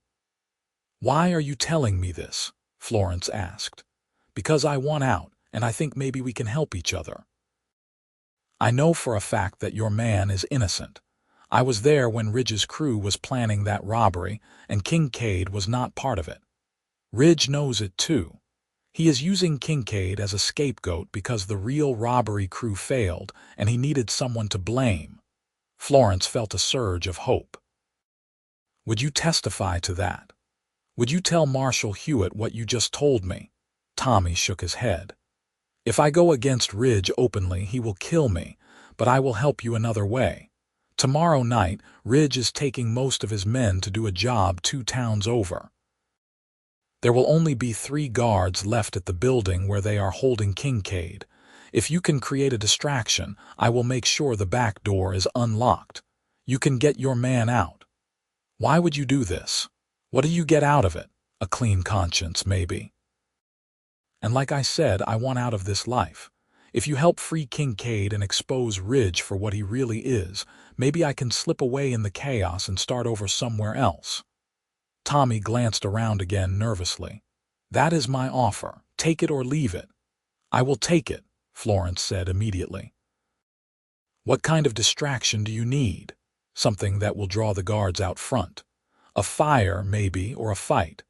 "Why are you telling me this?" Florence asked. "Because I want out, and I think maybe we can help each other. I know for a fact that your man is innocent. I was there when Ridge's crew was planning that robbery, and Kincaid was not part of it. Ridge knows it too. He is using Kincaid as a scapegoat because the real robbery crew failed, and he needed someone to blame." Florence felt a surge of hope. "Would you testify to that? Would you tell Marshal Hewitt what you just told me?" Tommy shook his head. "If I go against Ridge openly, he will kill me, but I will help you another way. Tomorrow night, Ridge is taking most of his men to do a job 2 towns over. There will only be 3 guards left at the building where they are holding Kincaid. If you can create a distraction, I will make sure the back door is unlocked. You can get your man out. Why would you do this? What do you get out of it? A clean conscience, maybe. And like I said, I want out of this life. If you help free Kincaid and expose Ridge for what he really is, maybe I can slip away in the chaos and start over somewhere else." Tommy glanced around again nervously. "That is my offer. Take it or leave it." "I will take it," Florence said immediately. What kind of distraction do you need? Something that will draw the guards out front. A fire, maybe, or a fight.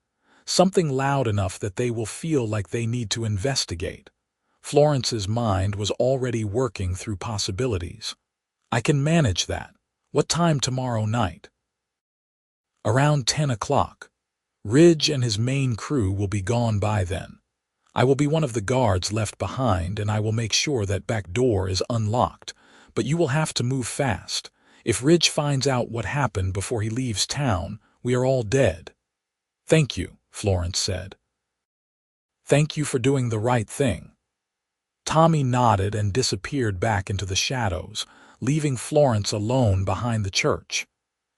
Something loud enough that they will feel like they need to investigate. Florence's mind was already working through possibilities. I can manage that. What time tomorrow night? Around 10 o'clock. Ridge and his main crew will be gone by then. I will be one of the guards left behind, and I will make sure that back door is unlocked. But you will have to move fast. If Ridge finds out what happened before he leaves town, we are all dead. Thank you, Florence said. Thank you for doing the right thing. Tommy nodded and disappeared back into the shadows, leaving Florence alone behind the church.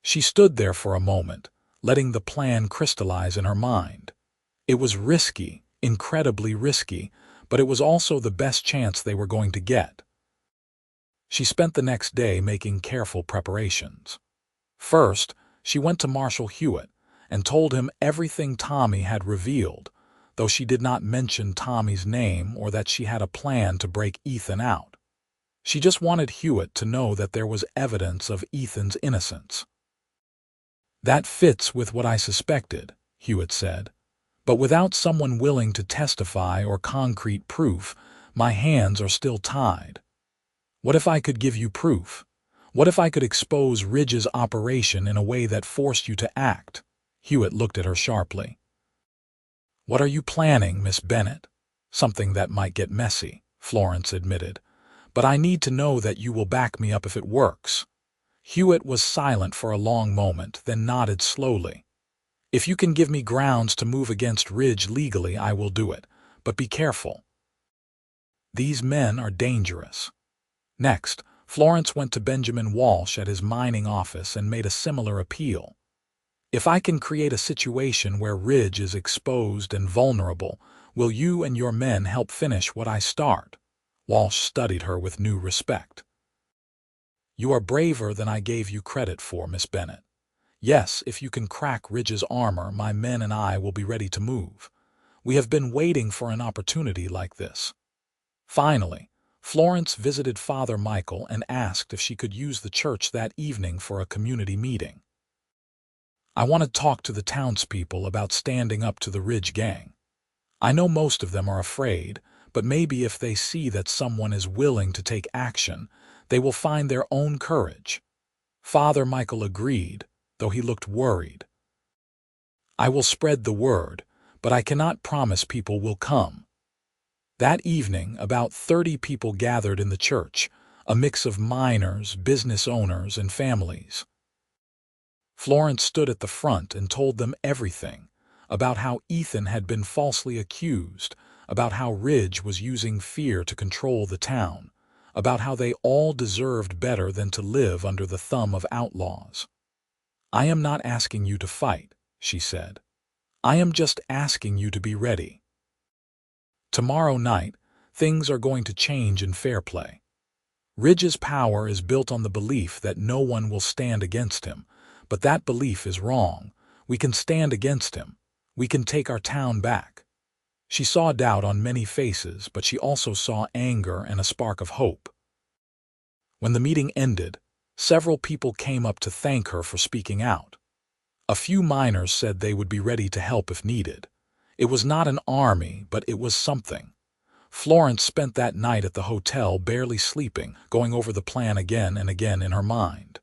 She stood there for a moment, letting the plan crystallize in her mind. It was risky, incredibly risky, but it was also the best chance they were going to get. She spent the next day making careful preparations. First, she went to Marshal Hewitt and told him everything Tommy had revealed, though she did not mention Tommy's name or that she had a plan to break Ethan out. She just wanted Hewitt to know that there was evidence of Ethan's innocence. That fits with what I suspected, Hewitt said. But without someone willing to testify or concrete proof, my hands are still tied. What if I could give you proof? What if I could expose Ridge's operation in a way that forced you to act? Hewitt looked at her sharply. What are you planning, Miss Bennet? Something that might get messy, Florence admitted. But I need to know that you will back me up if it works. Hewitt was silent for a long moment, then nodded slowly. If you can give me grounds to move against Ridge legally, I will do it, but be careful. These men are dangerous. Next, Florence went to Benjamin Walsh at his mining office and made a similar appeal. If I can create a situation where Ridge is exposed and vulnerable, will you and your men help finish what I start? Walsh studied her with new respect. You are braver than I gave you credit for, Miss Bennet. Yes, if you can crack Ridge's armor, my men and I will be ready to move. We have been waiting for an opportunity like this. Finally, Florence visited Father Michael and asked if she could use the church that evening for a community meeting. I want to talk to the townspeople about standing up to the Ridge gang. I know most of them are afraid, but maybe if they see that someone is willing to take action, they will find their own courage. Father Michael agreed, though he looked worried. I will spread the word, but I cannot promise people will come. That evening, about 30 people gathered in the church, a mix of miners, business owners, and families. Florence stood at the front and told them everything, about how Ethan had been falsely accused, about how Ridge was using fear to control the town, about how they all deserved better than to live under the thumb of outlaws. I am not asking you to fight, she said. I am just asking you to be ready. Tomorrow night, things are going to change in fair play. Ridge's power is built on the belief that no one will stand against him, but that belief is wrong. We can stand against him. We can take our town back. She saw doubt on many faces, but she also saw anger and a spark of hope. When the meeting ended, several people came up to thank her for speaking out. A few miners said they would be ready to help if needed. It was not an army, but it was something. Florence spent that night at the hotel barely sleeping, going over the plan again and again in her mind.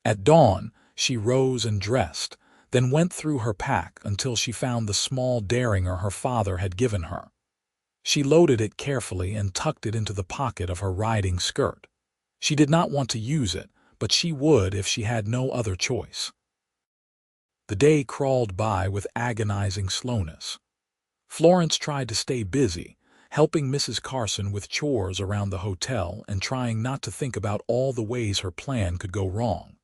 At dawn, she rose and dressed, then went through her pack until she found the small derringer her father had given her. She loaded it carefully and tucked it into the pocket of her riding skirt. She did not want to use it, but she would if she had no other choice. The day crawled by with agonizing slowness. Florence tried to stay busy, helping Mrs. Carson with chores around the hotel and trying not to think about all the ways her plan could go wrong.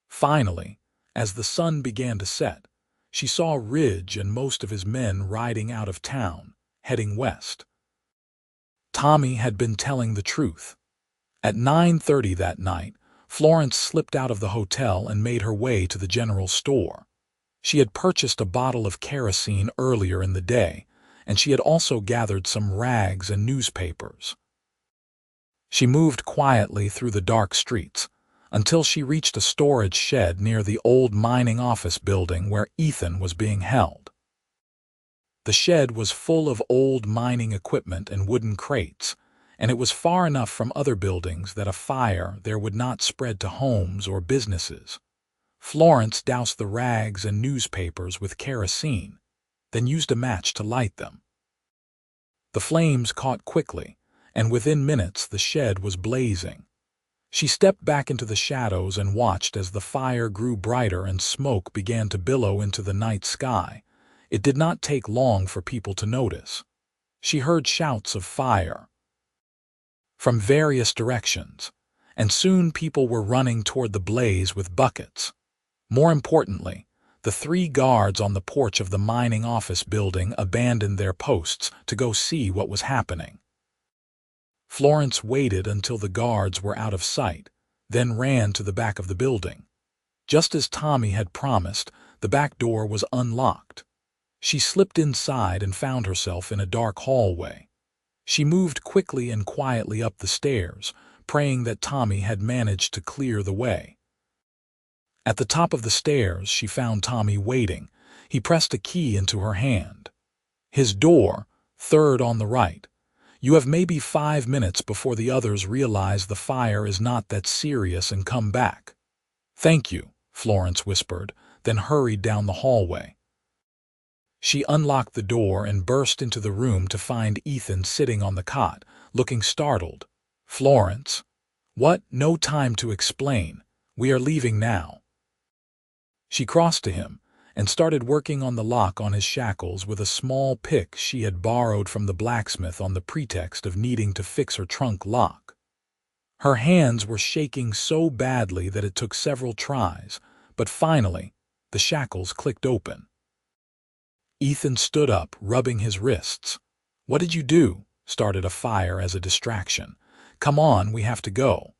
Finally, as the sun began to set, she saw Ridge and most of his men riding out of town, heading west. Tommy had been telling the truth. At 9:30 that night, Florence slipped out of the hotel and made her way to the general store. She had purchased a bottle of kerosene earlier in the day, and she had also gathered some rags and newspapers. She moved quietly through the dark streets until she reached a storage shed near the old mining office building where Ethan was being held. The shed was full of old mining equipment and wooden crates, and it was far enough from other buildings that a fire there would not spread to homes or businesses. Florence doused the rags and newspapers with kerosene, then used a match to light them. The flames caught quickly, and within minutes the shed was blazing. She stepped back into the shadows and watched as the fire grew brighter and smoke began to billow into the night sky. It did not take long for people to notice. She heard shouts of fire from various directions, and soon people were running toward the blaze with buckets. More importantly, the 3 guards on the porch of the mining office building abandoned their posts to go see what was happening. Florence waited until the guards were out of sight, then ran to the back of the building. Just as Tommy had promised, the back door was unlocked. She slipped inside and found herself in a dark hallway. She moved quickly and quietly up the stairs, praying that Tommy had managed to clear the way. At the top of the stairs, she found Tommy waiting. He pressed a key into her hand. His door, 3rd on the right. You have maybe 5 minutes before the others realize the fire is not that serious and come back. Thank you, Florence whispered, then hurried down the hallway. She unlocked the door and burst into the room to find Ethan sitting on the cot, looking startled. Florence. What? No time to explain. We are leaving now. She crossed to him and started working on the lock on his shackles with a small pick she had borrowed from the blacksmith on the pretext of needing to fix her trunk lock. Her hands were shaking so badly that it took several tries, but finally, the shackles clicked open. Ethan stood up, rubbing his wrists. What did you do? Started a fire as a distraction. Come on, we have to go.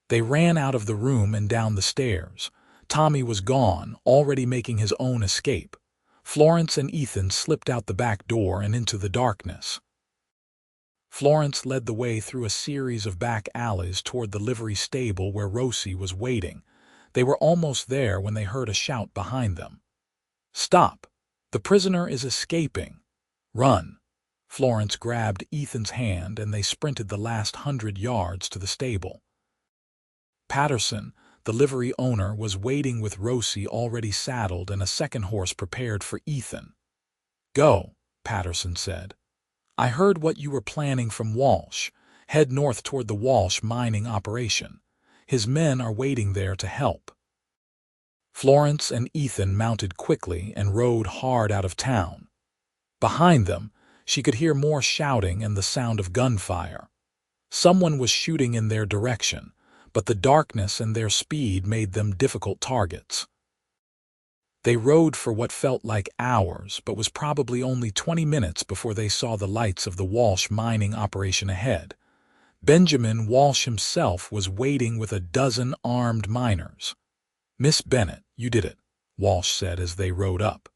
They ran out of the room and down the stairs. Tommy was gone, already making his own escape. Florence and Ethan slipped out the back door and into the darkness. Florence led the way through a series of back alleys toward the livery stable where Rosie was waiting. They were almost there when they heard a shout behind them. Stop! The prisoner is escaping. Run! Florence grabbed Ethan's hand and they sprinted the last 100 yards to the stable. Patterson, the livery owner, was waiting with Rosie already saddled and a second horse prepared for Ethan. Go, Patterson said. I heard what you were planning from Walsh. Head north toward the Walsh mining operation. His men are waiting there to help. Florence and Ethan mounted quickly and rode hard out of town. Behind them, she could hear more shouting and the sound of gunfire. Someone was shooting in their direction, but the darkness and their speed made them difficult targets. They rode for what felt like hours, but was probably only 20 minutes before they saw the lights of the Walsh mining operation ahead. Benjamin Walsh himself was waiting with a dozen armed miners. Miss Bennett, you did it, Walsh said as they rode up.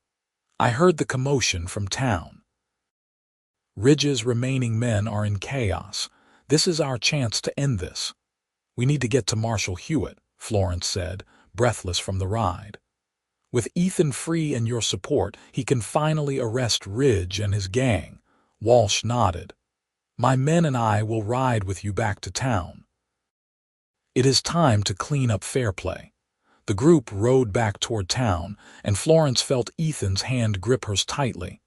I heard the commotion from town. Ridge's remaining men are in chaos. This is our chance to end this. We need to get to Marshal Hewitt, Florence said, breathless from the ride. With Ethan free and your support, he can finally arrest Ridge and his gang. Walsh nodded. My men and I will ride with you back to town. It is time to clean up Fairplay. The group rode back toward town, and Florence felt Ethan's hand grip hers tightly.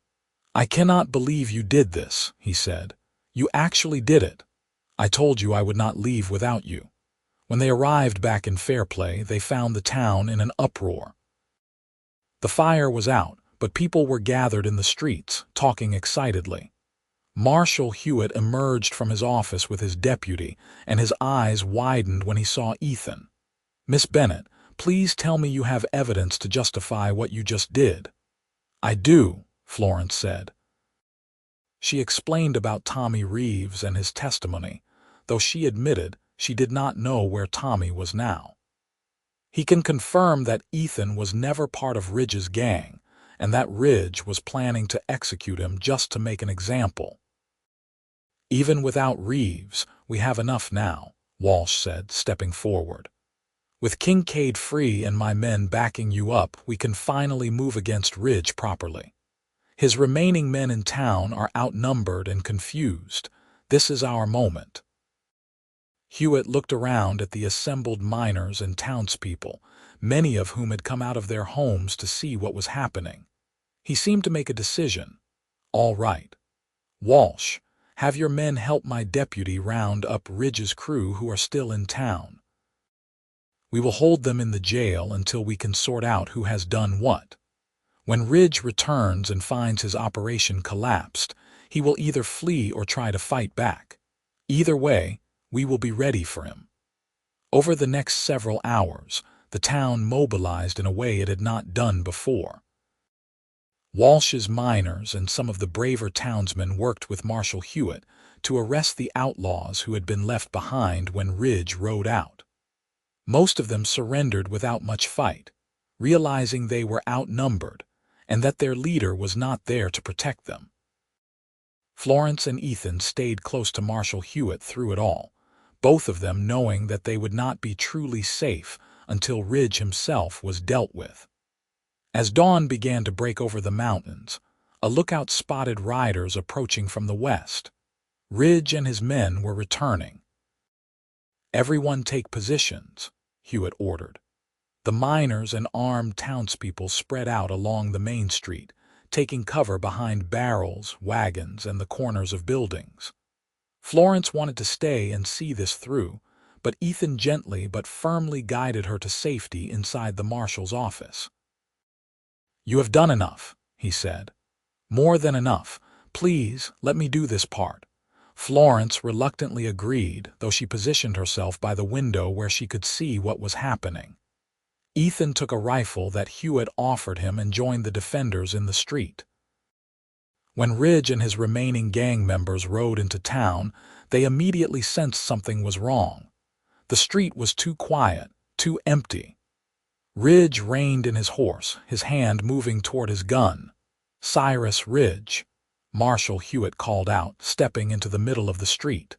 I cannot believe you did this, he said. You actually did it. I told you I would not leave without you. When they arrived back in Fairplay, they found the town in an uproar. The fire was out, but people were gathered in the streets, talking excitedly. Marshal Hewitt emerged from his office with his deputy, and his eyes widened when he saw Ethan. Miss Bennett, please tell me you have evidence to justify what you just did. I do, Florence said. She explained about Tommy Reeves and his testimony, though she admitted she did not know where Tommy was now. He can confirm that Ethan was never part of Ridge's gang, and that Ridge was planning to execute him just to make an example. "Even without Reeves, we have enough now," Walsh said, stepping forward. "With Kincaid free and my men backing you up, we can finally move against Ridge properly. His remaining men in town are outnumbered and confused. This is our moment." Hewitt looked around at the assembled miners and townspeople, many of whom had come out of their homes to see what was happening. He seemed to make a decision. "All right. Walsh, have your men help my deputy round up Ridge's crew who are still in town. We will hold them in the jail until we can sort out who has done what. When Ridge returns and finds his operation collapsed, he will either flee or try to fight back. Either way, we will be ready for him." Over the next several hours, the town mobilized in a way it had not done before. Walsh's miners and some of the braver townsmen worked with Marshal Hewitt to arrest the outlaws who had been left behind when Ridge rode out. Most of them surrendered without much fight, realizing they were outnumbered and that their leader was not there to protect them. Florence and Ethan stayed close to Marshal Hewitt through it all, both of them knowing that they would not be truly safe until Ridge himself was dealt with. As dawn began to break over the mountains, a lookout spotted riders approaching from the west. Ridge and his men were returning. "Everyone take positions," Hewitt ordered. The miners and armed townspeople spread out along the main street, taking cover behind barrels, wagons, and the corners of buildings. Florence wanted to stay and see this through, but Ethan gently but firmly guided her to safety inside the marshal's office. "You have done enough," he said. "More than enough. Please, let me do this part." Florence reluctantly agreed, though she positioned herself by the window where she could see what was happening. Ethan took a rifle that Hewitt offered him and joined the defenders in the street. When Ridge and his remaining gang members rode into town, they immediately sensed something was wrong. The street was too quiet, too empty. Ridge reined in his horse, his hand moving toward his gun. "Cyrus Ridge," Marshal Hewitt called out, stepping into the middle of the street.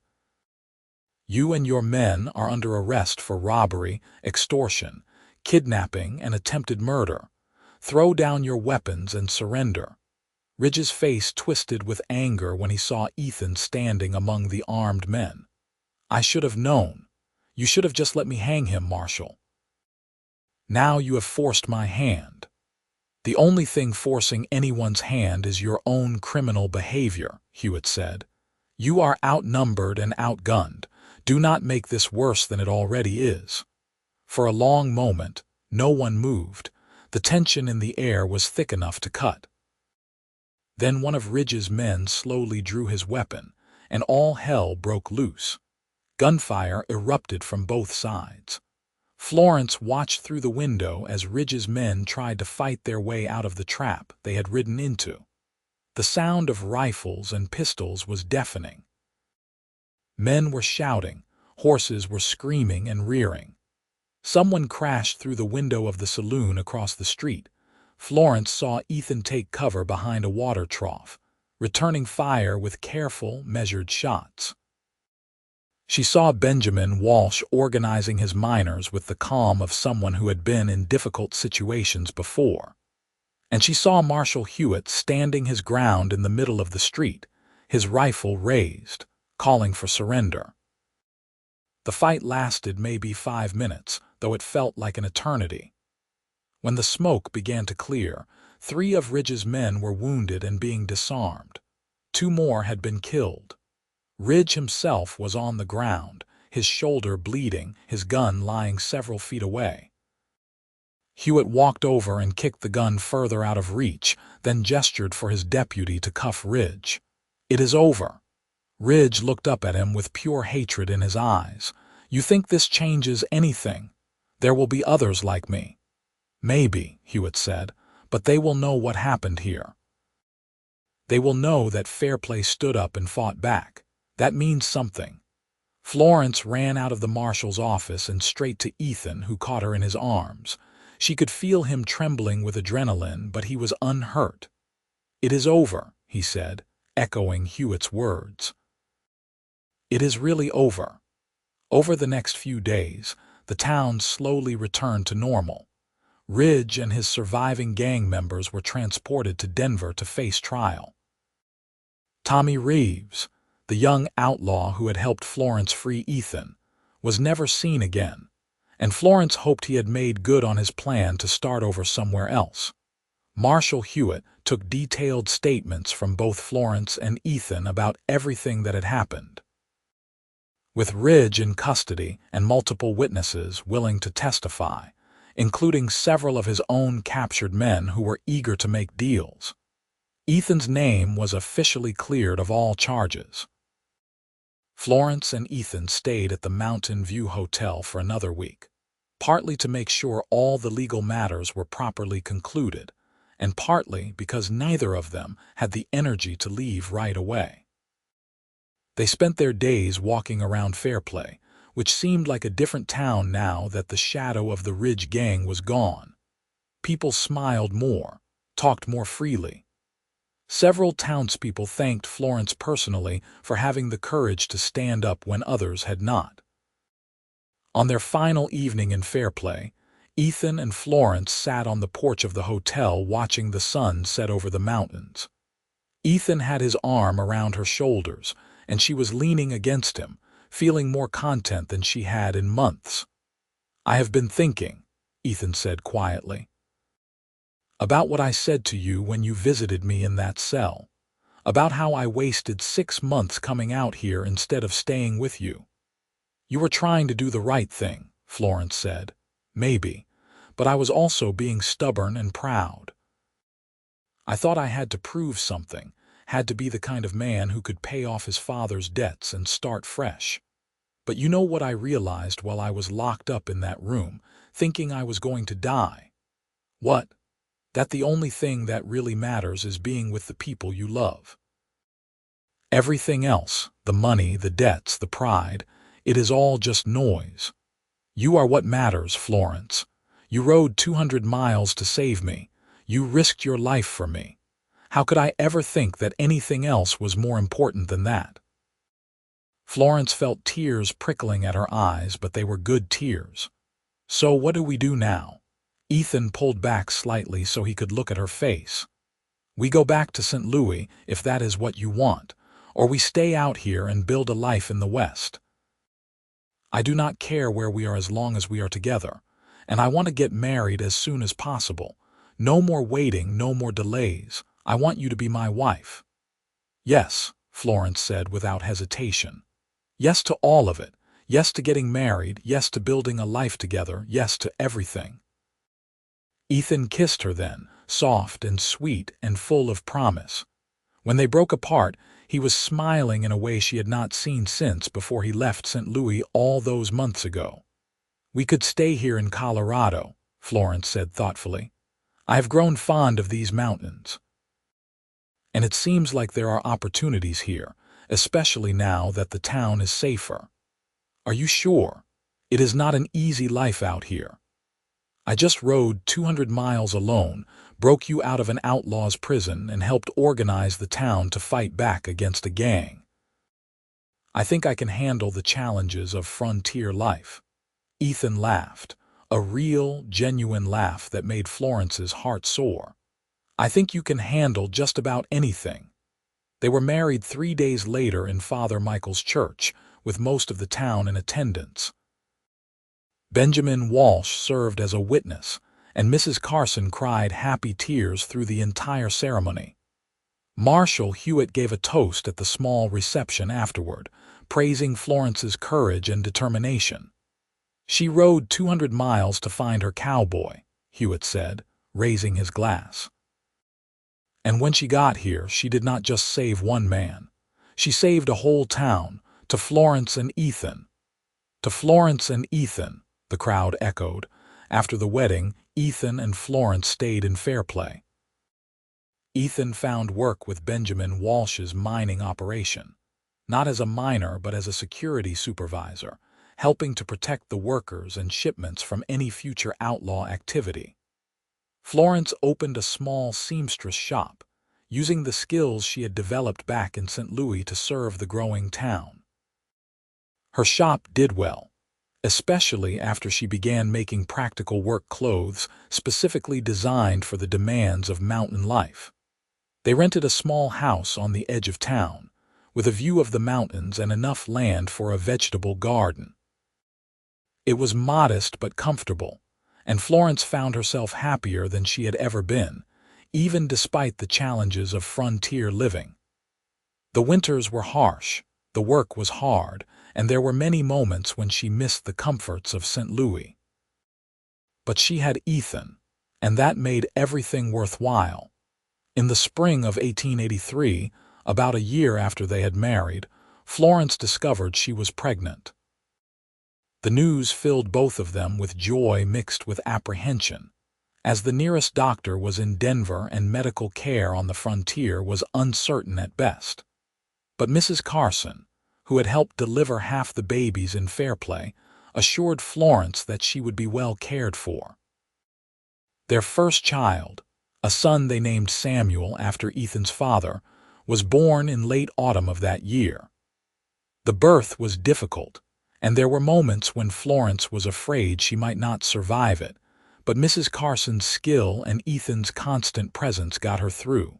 "You and your men are under arrest for robbery, extortion, kidnapping, and attempted murder. Throw down your weapons and surrender." Ridge's face twisted with anger when he saw Ethan standing among the armed men. "I should have known. You should have just let me hang him, Marshal. Now you have forced my hand. The only thing forcing anyone's hand is your own criminal behavior," Hewitt said. "You are outnumbered and outgunned. Do not make this worse than it already is." For a long moment, no one moved. The tension in the air was thick enough to cut. Then one of Ridge's men slowly drew his weapon, and all hell broke loose. Gunfire erupted from both sides. Florence watched through the window as Ridge's men tried to fight their way out of the trap they had ridden into. The sound of rifles and pistols was deafening. Men were shouting, horses were screaming and rearing. Someone crashed through the window of the saloon across the street. Florence saw Ethan take cover behind a water trough, returning fire with careful, measured shots. She saw Benjamin Walsh organizing his miners with the calm of someone who had been in difficult situations before. And she saw Marshal Hewitt standing his ground in the middle of the street, his rifle raised, calling for surrender. The fight lasted maybe 5 minutes, though it felt like an eternity. When the smoke began to clear, 3 of Ridge's men were wounded and being disarmed. 2 more had been killed. Ridge himself was on the ground, his shoulder bleeding, his gun lying several feet away. Hewitt walked over and kicked the gun further out of reach, then gestured for his deputy to cuff Ridge. "It is over." Ridge looked up at him with pure hatred in his eyes. "You think this changes anything? There will be others like me." "Maybe," Hewitt said, "but they will know what happened here. They will know that Fairplay stood up and fought back. That means something." Florence ran out of the marshal's office and straight to Ethan, who caught her in his arms. She could feel him trembling with adrenaline, but he was unhurt. "It is over," he said, echoing Hewitt's words. It is really over. Over the next few days, the town slowly returned to normal. Ridge and his surviving gang members were transported to Denver to face trial. Tommy Reeves, the young outlaw who had helped Florence free Ethan, was never seen again, and Florence hoped he had made good on his plan to start over somewhere else. Marshal Hewitt took detailed statements from both Florence and Ethan about everything that had happened. With Ridge in custody and multiple witnesses willing to testify, including several of his own captured men who were eager to make deals, Ethan's name was officially cleared of all charges. Florence and Ethan stayed at the Mountain View Hotel for another week, partly to make sure all the legal matters were properly concluded, and partly because neither of them had the energy to leave right away. They spent their days walking around Fairplay, which seemed like a different town now that the shadow of the Ridge gang was gone. People smiled more, talked more freely. Several townspeople thanked Florence personally for having the courage to stand up when others had not. On their final evening in Fairplay, Ethan and Florence sat on the porch of the hotel watching the sun set over the mountains. Ethan had his arm around her shoulders, and she was leaning against him, feeling more content than she had in months. "I have been thinking," Ethan said quietly, "about what I said to you when you visited me in that cell, about how I wasted 6 months coming out here instead of staying with you." "You were trying to do the right thing," Florence said. "Maybe, but I was also being stubborn and proud. I thought I had to prove something, had to be the kind of man who could pay off his father's debts and start fresh. But you know what I realized while I was locked up in that room, thinking I was going to die? What? That the only thing that really matters is being with the people you love. Everything else, the money, the debts, the pride, it is all just noise. You are what matters, Florence. You rode 200 miles to save me. You risked your life for me. How could I ever think that anything else was more important than that?" Florence felt tears prickling at her eyes, but they were good tears. "So what do we do now?" Ethan pulled back slightly so he could look at her face. "We go back to St. Louis, if that is what you want, or we stay out here and build a life in the West. I do not care where we are as long as we are together, and I want to get married as soon as possible. No more waiting, no more delays. I want you to be my wife." "Yes," Florence said without hesitation. "Yes to all of it. Yes to getting married. Yes to building a life together. Yes to everything." Ethan kissed her then, soft and sweet and full of promise. When they broke apart, he was smiling in a way she had not seen since before he left St. Louis all those months ago. "We could stay here in Colorado," Florence said thoughtfully. "I have grown fond of these mountains. And it seems like there are opportunities here, especially now that the town is safer. Are you sure? It is not an easy life out here. I just rode 200 miles alone, broke you out of an outlaw's prison, and helped organize the town to fight back against a gang. I think I can handle the challenges of frontier life." Ethan laughed, a real, genuine laugh that made Florence's heart soar. "I think you can handle just about anything." They were married 3 days later in Father Michael's church, with most of the town in attendance. Benjamin Walsh served as a witness, and Mrs. Carson cried happy tears through the entire ceremony. Marshal Hewitt gave a toast at the small reception afterward, praising Florence's courage and determination. "She rode 200 miles to find her cowboy," Hewitt said, raising his glass. "And when she got here, she did not just save one man. She saved a whole town, to Florence and Ethan." "To Florence and Ethan," the crowd echoed. After the wedding, Ethan and Florence stayed in Fairplay. Ethan found work with Benjamin Walsh's mining operation, not as a miner but as a security supervisor, helping to protect the workers and shipments from any future outlaw activity. Florence opened a small seamstress shop, using the skills she had developed back in St. Louis to serve the growing town. Her shop did well, especially after she began making practical work clothes specifically designed for the demands of mountain life. They rented a small house on the edge of town, with a view of the mountains and enough land for a vegetable garden. It was modest but comfortable, and Florence found herself happier than she had ever been, even despite the challenges of frontier living. The winters were harsh, the work was hard, and there were many moments when she missed the comforts of St. Louis. But she had Ethan, and that made everything worthwhile. In the spring of 1883, about a year after they had married, Florence discovered she was pregnant. The news filled both of them with joy mixed with apprehension, as the nearest doctor was in Denver and medical care on the frontier was uncertain at best. But Mrs. Carson, who had helped deliver half the babies in Fairplay, assured Florence that she would be well cared for. Their first child, a son they named Samuel after Ethan's father, was born in late autumn of that year. The birth was difficult, and there were moments when Florence was afraid she might not survive it, but Mrs. Carson's skill and Ethan's constant presence got her through.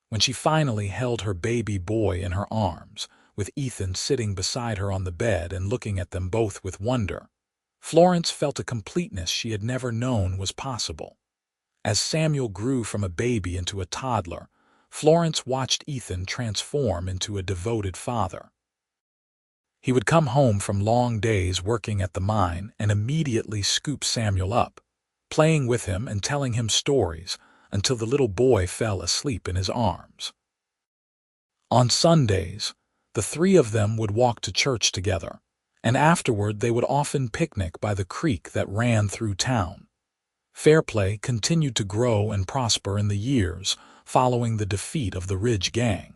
When she finally held her baby boy in her arms, with Ethan sitting beside her on the bed and looking at them both with wonder, Florence felt a completeness she had never known was possible. As Samuel grew from a baby into a toddler, Florence watched Ethan transform into a devoted father. He would come home from long days working at the mine and immediately scoop Samuel up, playing with him and telling him stories until the little boy fell asleep in his arms. On Sundays, the three of them would walk to church together, and afterward they would often picnic by the creek that ran through town. Fairplay continued to grow and prosper in the years following the defeat of the Ridge Gang.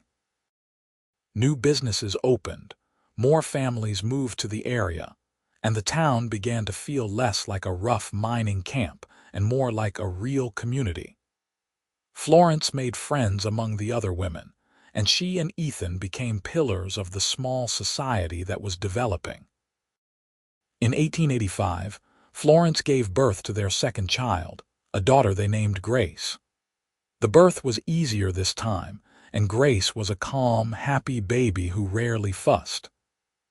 New businesses opened, more families moved to the area, and the town began to feel less like a rough mining camp and more like a real community. Florence made friends among the other women, and she and Ethan became pillars of the small society that was developing. In 1885, Florence gave birth to their second child, a daughter they named Grace. The birth was easier this time, and Grace was a calm, happy baby who rarely fussed.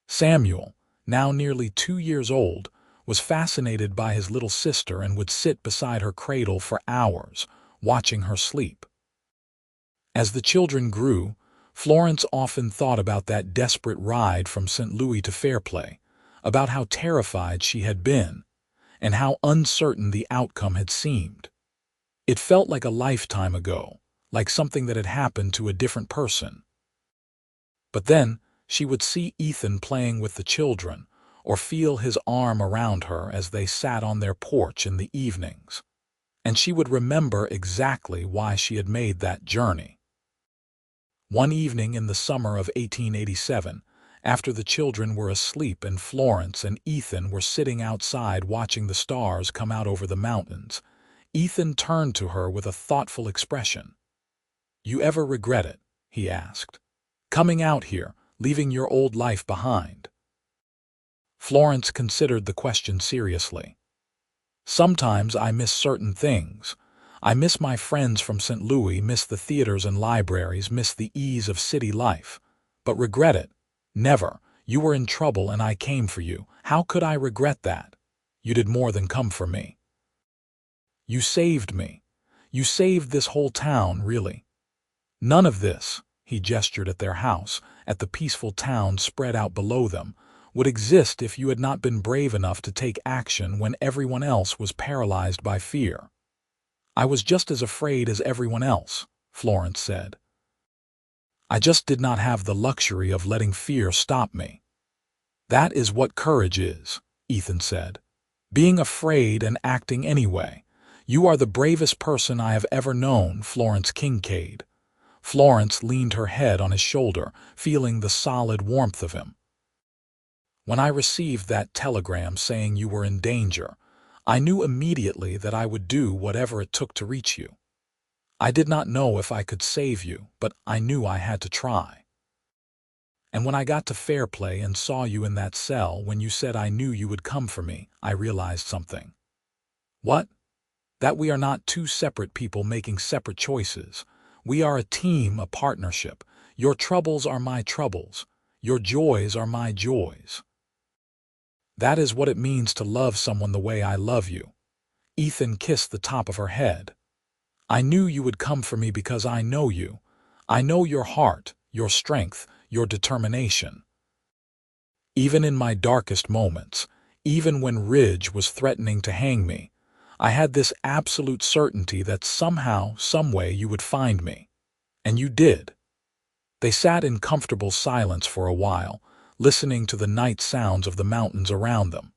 Samuel, now nearly 2 years old, was fascinated by his little sister and would sit beside her cradle for hours, watching her sleep. As the children grew, Florence often thought about that desperate ride from St. Louis to Fairplay, about how terrified she had been, and how uncertain the outcome had seemed. It felt like a lifetime ago, like something that had happened to a different person. But then, she would see Ethan playing with the children, or feel his arm around her as they sat on their porch in the evenings, and she would remember exactly why she had made that journey. One evening in the summer of 1887, after the children were asleep and Florence and Ethan were sitting outside watching the stars come out over the mountains, Ethan turned to her with a thoughtful expression. "You ever regret it?" he asked. "Coming out here, leaving your old life behind?" Florence considered the question seriously. "Sometimes I miss certain things. I miss my friends from St. Louis, miss the theaters and libraries, miss the ease of city life. But regret it? Never. You were in trouble and I came for you. How could I regret that? You did more than come for me. You saved me. You saved this whole town, really. None of this," he gestured at their house, at the peaceful town spread out below them, "would exist if you had not been brave enough to take action when everyone else was paralyzed by fear." "I was just as afraid as everyone else," Florence said. "I just did not have the luxury of letting fear stop me." "That is what courage is," Ethan said. "Being afraid and acting anyway. You are the bravest person I have ever known, Florence Kincaid." Florence leaned her head on his shoulder, feeling the solid warmth of him. When I received that telegram saying you were in danger, I knew immediately that I would do whatever it took to reach you. I did not know if I could save you, but I knew I had to try. And when I got to Fairplay and saw you in that cell when you said I knew you would come for me, I realized something. What? That we are not two separate people making separate choices. We are a team, a partnership. Your troubles are my troubles. Your joys are my joys. That is what it means to love someone the way I love you. Ethan kissed the top of her head. I knew you would come for me because I know you. I know your heart, your strength, your determination. Even in my darkest moments, even when Ridge was threatening to hang me, I had this absolute certainty that somehow, someway you would find me. And you did. They sat in comfortable silence for a while, listening to the night sounds of the mountains around them.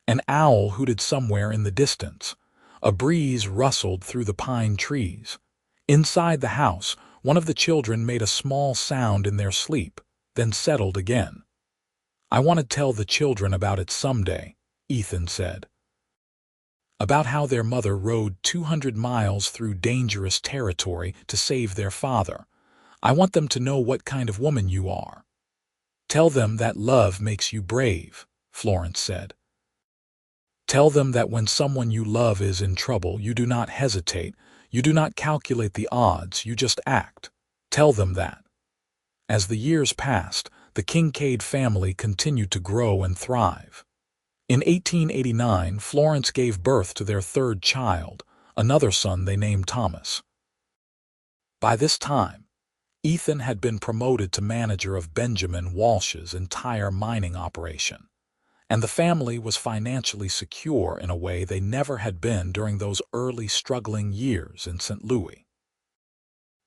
An owl hooted somewhere in the distance. A breeze rustled through the pine trees. Inside the house, one of the children made a small sound in their sleep, then settled again. I want to tell the children about it someday, Ethan said. About how their mother rode 200 miles through dangerous territory to save their father. I want them to know what kind of woman you are. Tell them that love makes you brave, Florence said. Tell them that when someone you love is in trouble, you do not hesitate, you do not calculate the odds, you just act. Tell them that. As the years passed, the Kincaid family continued to grow and thrive. In 1889, Florence gave birth to their third child, another son they named Thomas. By this time, Ethan had been promoted to manager of Benjamin Walsh's entire mining operation, and the family was financially secure in a way they never had been during those early struggling years in St. Louis.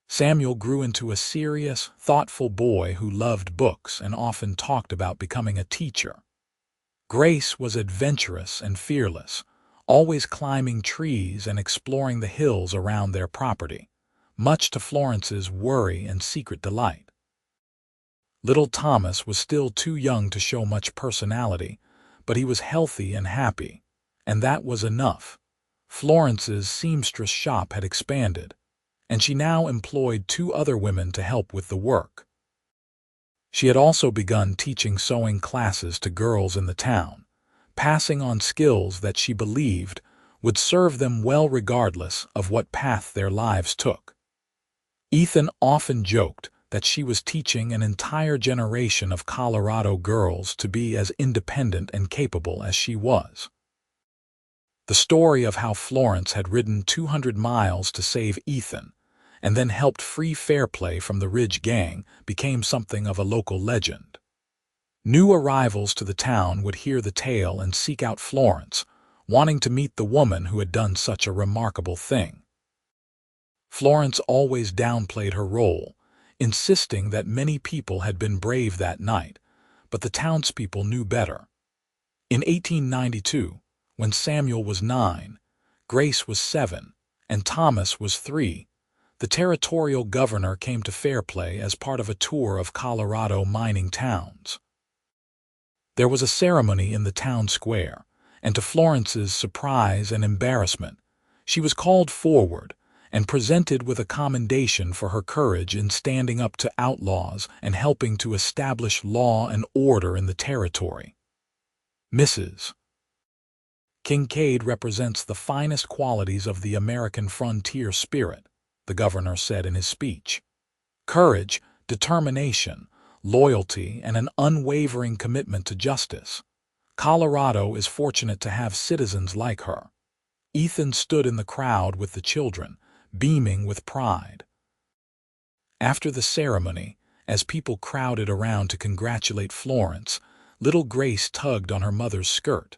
Samuel grew into a serious, thoughtful boy who loved books and often talked about becoming a teacher. Grace was adventurous and fearless, always climbing trees and exploring the hills around their property, much to Florence's worry and secret delight. Little Thomas was still too young to show much personality, but he was healthy and happy, and that was enough. Florence's seamstress shop had expanded, and she now employed 2 other women to help with the work. She had also begun teaching sewing classes to girls in the town, passing on skills that she believed would serve them well regardless of what path their lives took. Ethan often joked that she was teaching an entire generation of Colorado girls to be as independent and capable as she was. The story of how Florence had ridden 200 miles to save Ethan and then helped free Fairplay from the Ridge gang became something of a local legend. New arrivals to the town would hear the tale and seek out Florence, wanting to meet the woman who had done such a remarkable thing. Florence always downplayed her role, insisting that many people had been brave that night, but the townspeople knew better. In 1892, when Samuel was 9, Grace was 7, and Thomas was 3, the territorial governor came to Fairplay as part of a tour of Colorado mining towns. There was a ceremony in the town square, and to Florence's surprise and embarrassment, she was called forward and presented with a commendation for her courage in standing up to outlaws and helping to establish law and order in the territory. Mrs. Kincaid represents the finest qualities of the American frontier spirit, the governor said in his speech. Courage, determination, loyalty, and an unwavering commitment to justice. Colorado is fortunate to have citizens like her. Ethan stood in the crowd with the children, beaming with pride. After the ceremony, as people crowded around to congratulate Florence, little Grace tugged on her mother's skirt.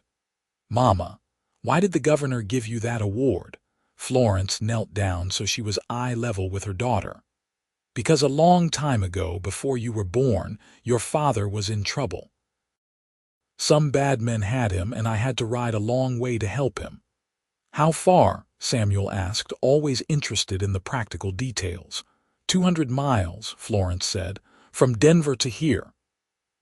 "Mama, why did the governor give you that award?" Florence knelt down so she was eye level with her daughter. "Because a long time ago, before you were born, your father was in trouble. Some bad men had him, and I had to ride a long way to help him." "How far?" Samuel asked, always interested in the practical details. 200 miles, Florence said, "from Denver to here."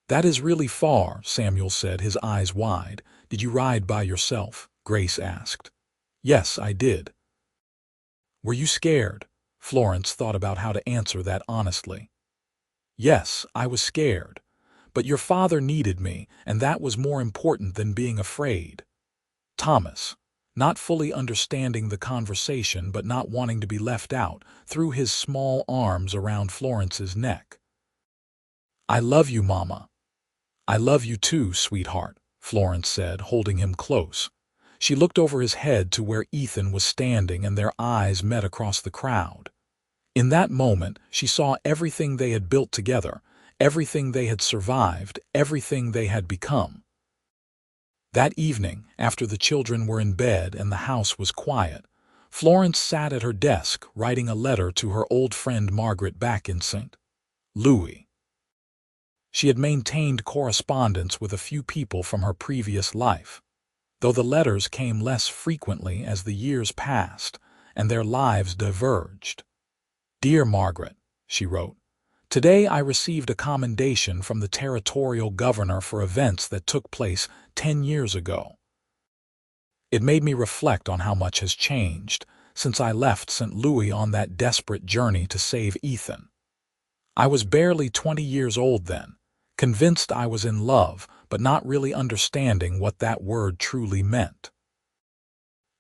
"That is really far," Samuel said, his eyes wide. "Did you ride by yourself?" Grace asked. "Yes, I did." "Were you scared?" Florence thought about how to answer that honestly. "Yes, I was scared. But your father needed me, and that was more important than being afraid." Thomas, not fully understanding the conversation but not wanting to be left out, threw his small arms around Florence's neck. "I love you, Mama." "I love you too, sweetheart," Florence said, holding him close. She looked over his head to where Ethan was standing, and their eyes met across the crowd. In that moment, she saw everything they had built together, everything they had survived, everything they had become. That evening, after the children were in bed and the house was quiet, Florence sat at her desk writing a letter to her old friend Margaret back in St. Louis. She had maintained correspondence with a few people from her previous life, though the letters came less frequently as the years passed and their lives diverged. "Dear Margaret," she wrote, "today I received a commendation from the territorial governor for events that took place 10 years ago. It made me reflect on how much has changed since I left St. Louis on that desperate journey to save Ethan. I was barely 20 years old then, convinced I was in love, but not really understanding what that word truly meant.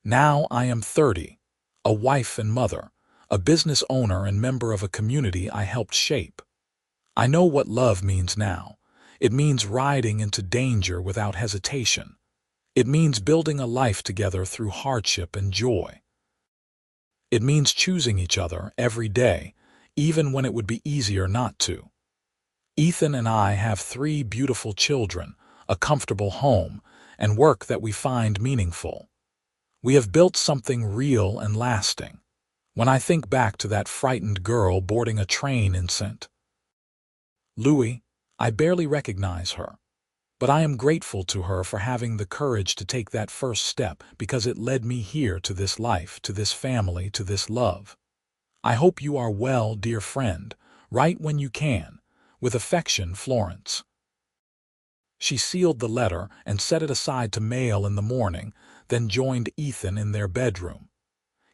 Now I am 30, a wife and mother, a business owner and member of a community I helped shape. I know what love means now. It means riding into danger without hesitation. It means building a life together through hardship and joy. It means choosing each other every day, even when it would be easier not to. Ethan and I have 3 beautiful children, a comfortable home, and work that we find meaningful. We have built something real and lasting. When I think back to that frightened girl boarding a train in St. Louis, I barely recognize her. But I am grateful to her for having the courage to take that first step because it led me here to this life, to this family, to this love. I hope you are well, dear friend. Write when you can. With affection, Florence. She sealed the letter and set it aside to mail in the morning, then joined Ethan in their bedroom.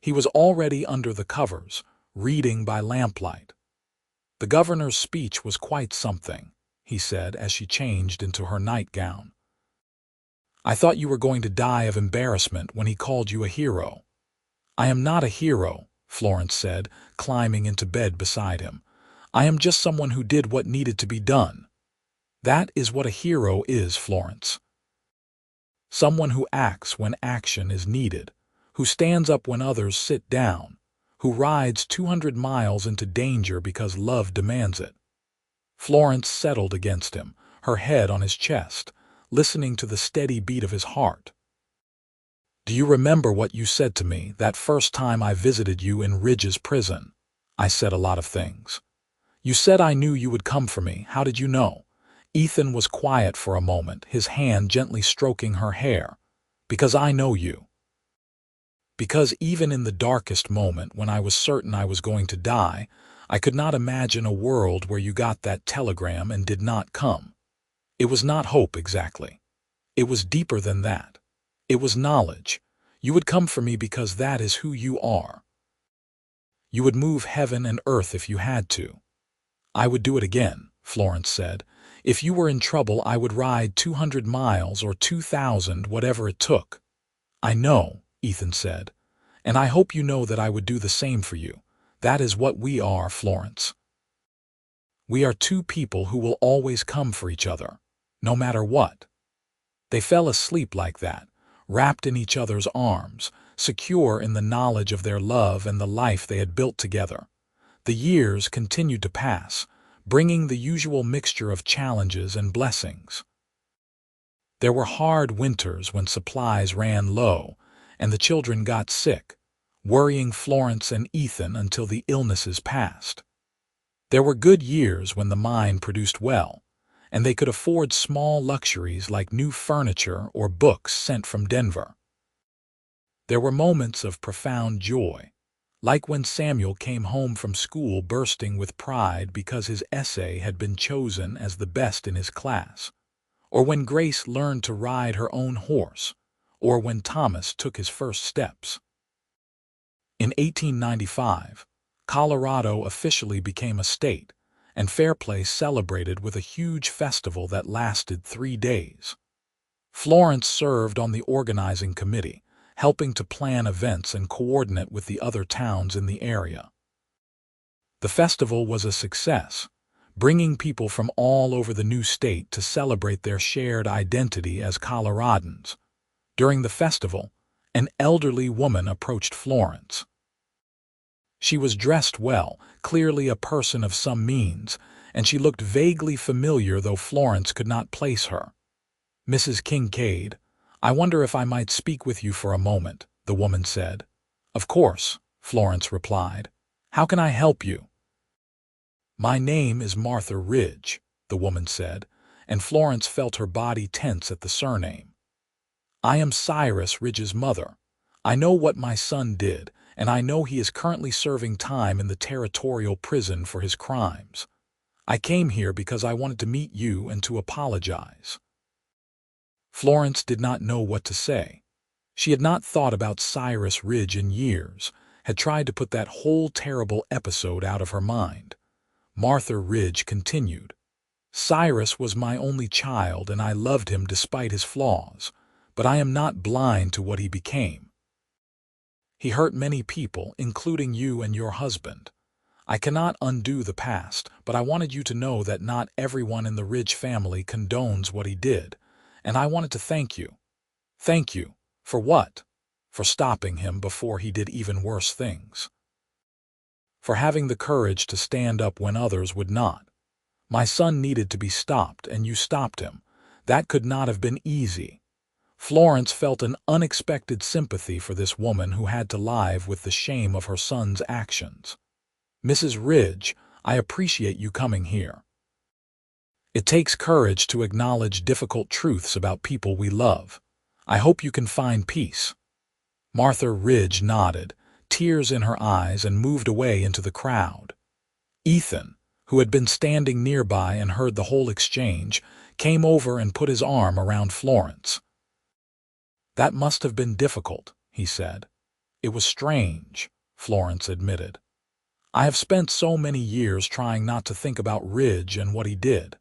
He was already under the covers, reading by lamplight. "The governor's speech was quite something," he said as she changed into her nightgown. "I thought you were going to die of embarrassment when he called you a hero." "I am not a hero," Florence said, climbing into bed beside him. "I am just someone who did what needed to be done." "That is what a hero is, Florence. Someone who acts when action is needed, who stands up when others sit down, who rides 200 miles into danger because love demands it." Florence settled against him, her head on his chest, listening to the steady beat of his heart. "Do you remember what you said to me that first time I visited you in Ridge's prison?" "I said a lot of things." "You said I knew you would come for me. How did you know?" Ethan was quiet for a moment, his hand gently stroking her hair. "Because I know you. Because even in the darkest moment, when I was certain I was going to die, I could not imagine a world where you got that telegram and did not come. It was not hope exactly. It was deeper than that. It was knowledge. You would come for me because that is who you are. You would move heaven and earth if you had to." "I would do it again," Florence said. "If you were in trouble, I would ride 200 miles or 2,000, whatever it took." "I know," Ethan said, "and I hope you know that I would do the same for you. That is what we are, Florence. We are 2 people who will always come for each other, no matter what." They fell asleep like that, wrapped in each other's arms, secure in the knowledge of their love and the life they had built together. The years continued to pass, bringing the usual mixture of challenges and blessings. There were hard winters when supplies ran low, and the children got sick, worrying Florence and Ethan until the illnesses passed. There were good years when the mine produced well, and they could afford small luxuries like new furniture or books sent from Denver. There were moments of profound joy, Like when Samuel came home from school bursting with pride because his essay had been chosen as the best in his class, or when Grace learned to ride her own horse, or when Thomas took his first steps. In 1895, Colorado officially became a state, and Fairplay celebrated with a huge festival that lasted 3 days. Florence served on the organizing committee, helping to plan events and coordinate with the other towns in the area. The festival was a success, bringing people from all over the new state to celebrate their shared identity as Coloradans. During the festival, an elderly woman approached Florence. She was dressed well, clearly a person of some means, and she looked vaguely familiar, though Florence could not place her. "Mrs. Kincaid, I wonder if I might speak with you for a moment," the woman said. "Of course," Florence replied. "How can I help you?" "My name is Martha Ridge," the woman said, and Florence felt her body tense at the surname. "I am Cyrus Ridge's mother. I know what my son did, and I know he is currently serving time in the territorial prison for his crimes. I came here because I wanted to meet you and to apologize." Florence did not know what to say. She had not thought about Cyrus Ridge in years, had tried to put that whole terrible episode out of her mind. Martha Ridge continued, "Cyrus was my only child and I loved him despite his flaws, but I am not blind to what he became. He hurt many people, including you and your husband. I cannot undo the past, but I wanted you to know that not everyone in the Ridge family condones what he did, and I wanted to thank you." "Thank you? For what?" "For stopping him before he did even worse things. For having the courage to stand up when others would not. My son needed to be stopped, and you stopped him. That could not have been easy." Florence felt an unexpected sympathy for this woman who had to live with the shame of her son's actions. "Mrs. Ridge, I appreciate you coming here. It takes courage to acknowledge difficult truths about people we love. I hope you can find peace." Martha Ridge nodded, tears in her eyes, and moved away into the crowd. Ethan, who had been standing nearby and heard the whole exchange, came over and put his arm around Florence. "That must have been difficult," he said. "It was strange," Florence admitted. "I have spent so many years trying not to think about Ridge and what he did.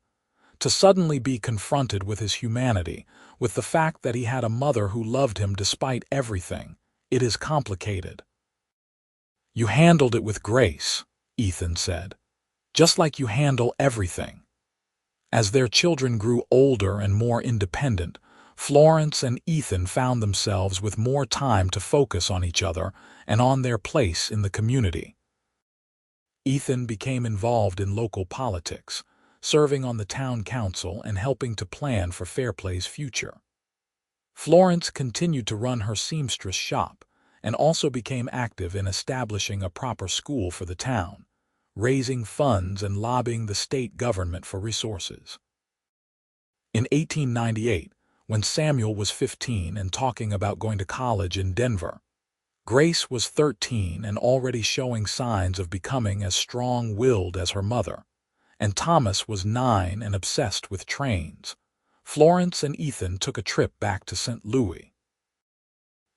To suddenly be confronted with his humanity, with the fact that he had a mother who loved him despite everything, it is complicated." "You handled it with grace," Ethan said, "just like you handle everything." As their children grew older and more independent, Florence and Ethan found themselves with more time to focus on each other and on their place in the community. Ethan became involved in local politics, serving on the town council and helping to plan for Fairplay's future. Florence continued to run her seamstress shop and also became active in establishing a proper school for the town, raising funds and lobbying the state government for resources. In 1898, when Samuel was 15 and talking about going to college in Denver, Grace was 13 and already showing signs of becoming as strong-willed as her mother, and Thomas was 9 and obsessed with trains. Florence and Ethan took a trip back to St. Louis.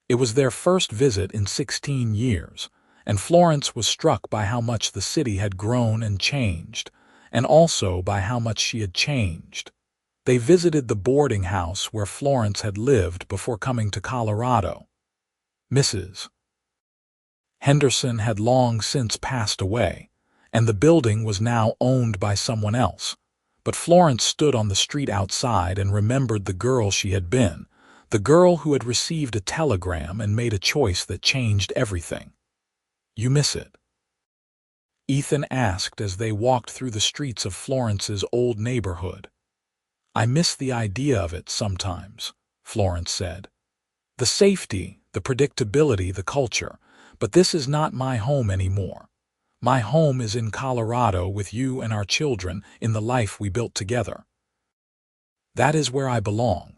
It was their first visit in 16 years, and Florence was struck by how much the city had grown and changed, and also by how much she had changed. They visited the boarding house where Florence had lived before coming to Colorado. Mrs. Henderson had long since passed away, and the building was now owned by someone else. But Florence stood on the street outside and remembered the girl she had been, the girl who had received a telegram and made a choice that changed everything. "You miss it?" Ethan asked as they walked through the streets of Florence's old neighborhood. "I miss the idea of it sometimes," Florence said. "The safety, the predictability, the culture, but this is not my home anymore. My home is in Colorado with you and our children in the life we built together. That is where I belong."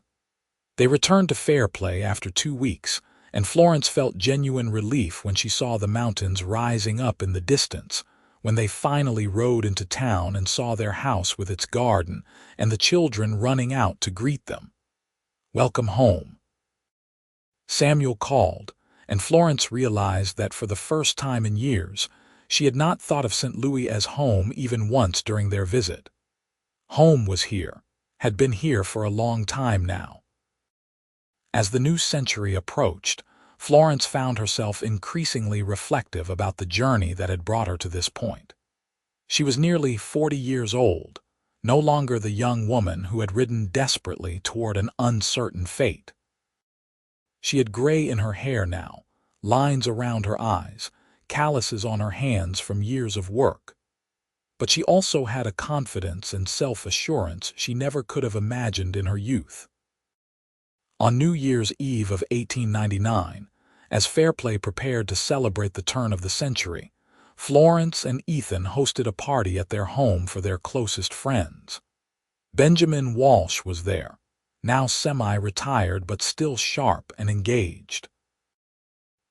They returned to Fairplay after 2 weeks, and Florence felt genuine relief when she saw the mountains rising up in the distance, when they finally rode into town and saw their house with its garden and the children running out to greet them. "Welcome home," Samuel called, and Florence realized that for the first time in years, she had not thought of St. Louis as home even once during their visit. Home was here, had been here for a long time now. As the new century approached, Florence found herself increasingly reflective about the journey that had brought her to this point. She was nearly 40 years old, no longer the young woman who had ridden desperately toward an uncertain fate. She had gray in her hair now, lines around her eyes, calluses on her hands from years of work. But she also had a confidence and self-assurance she never could have imagined in her youth. On New Year's Eve of 1899, as Fairplay prepared to celebrate the turn of the century, Florence and Ethan hosted a party at their home for their closest friends. Benjamin Walsh was there, now semi-retired but still sharp and engaged.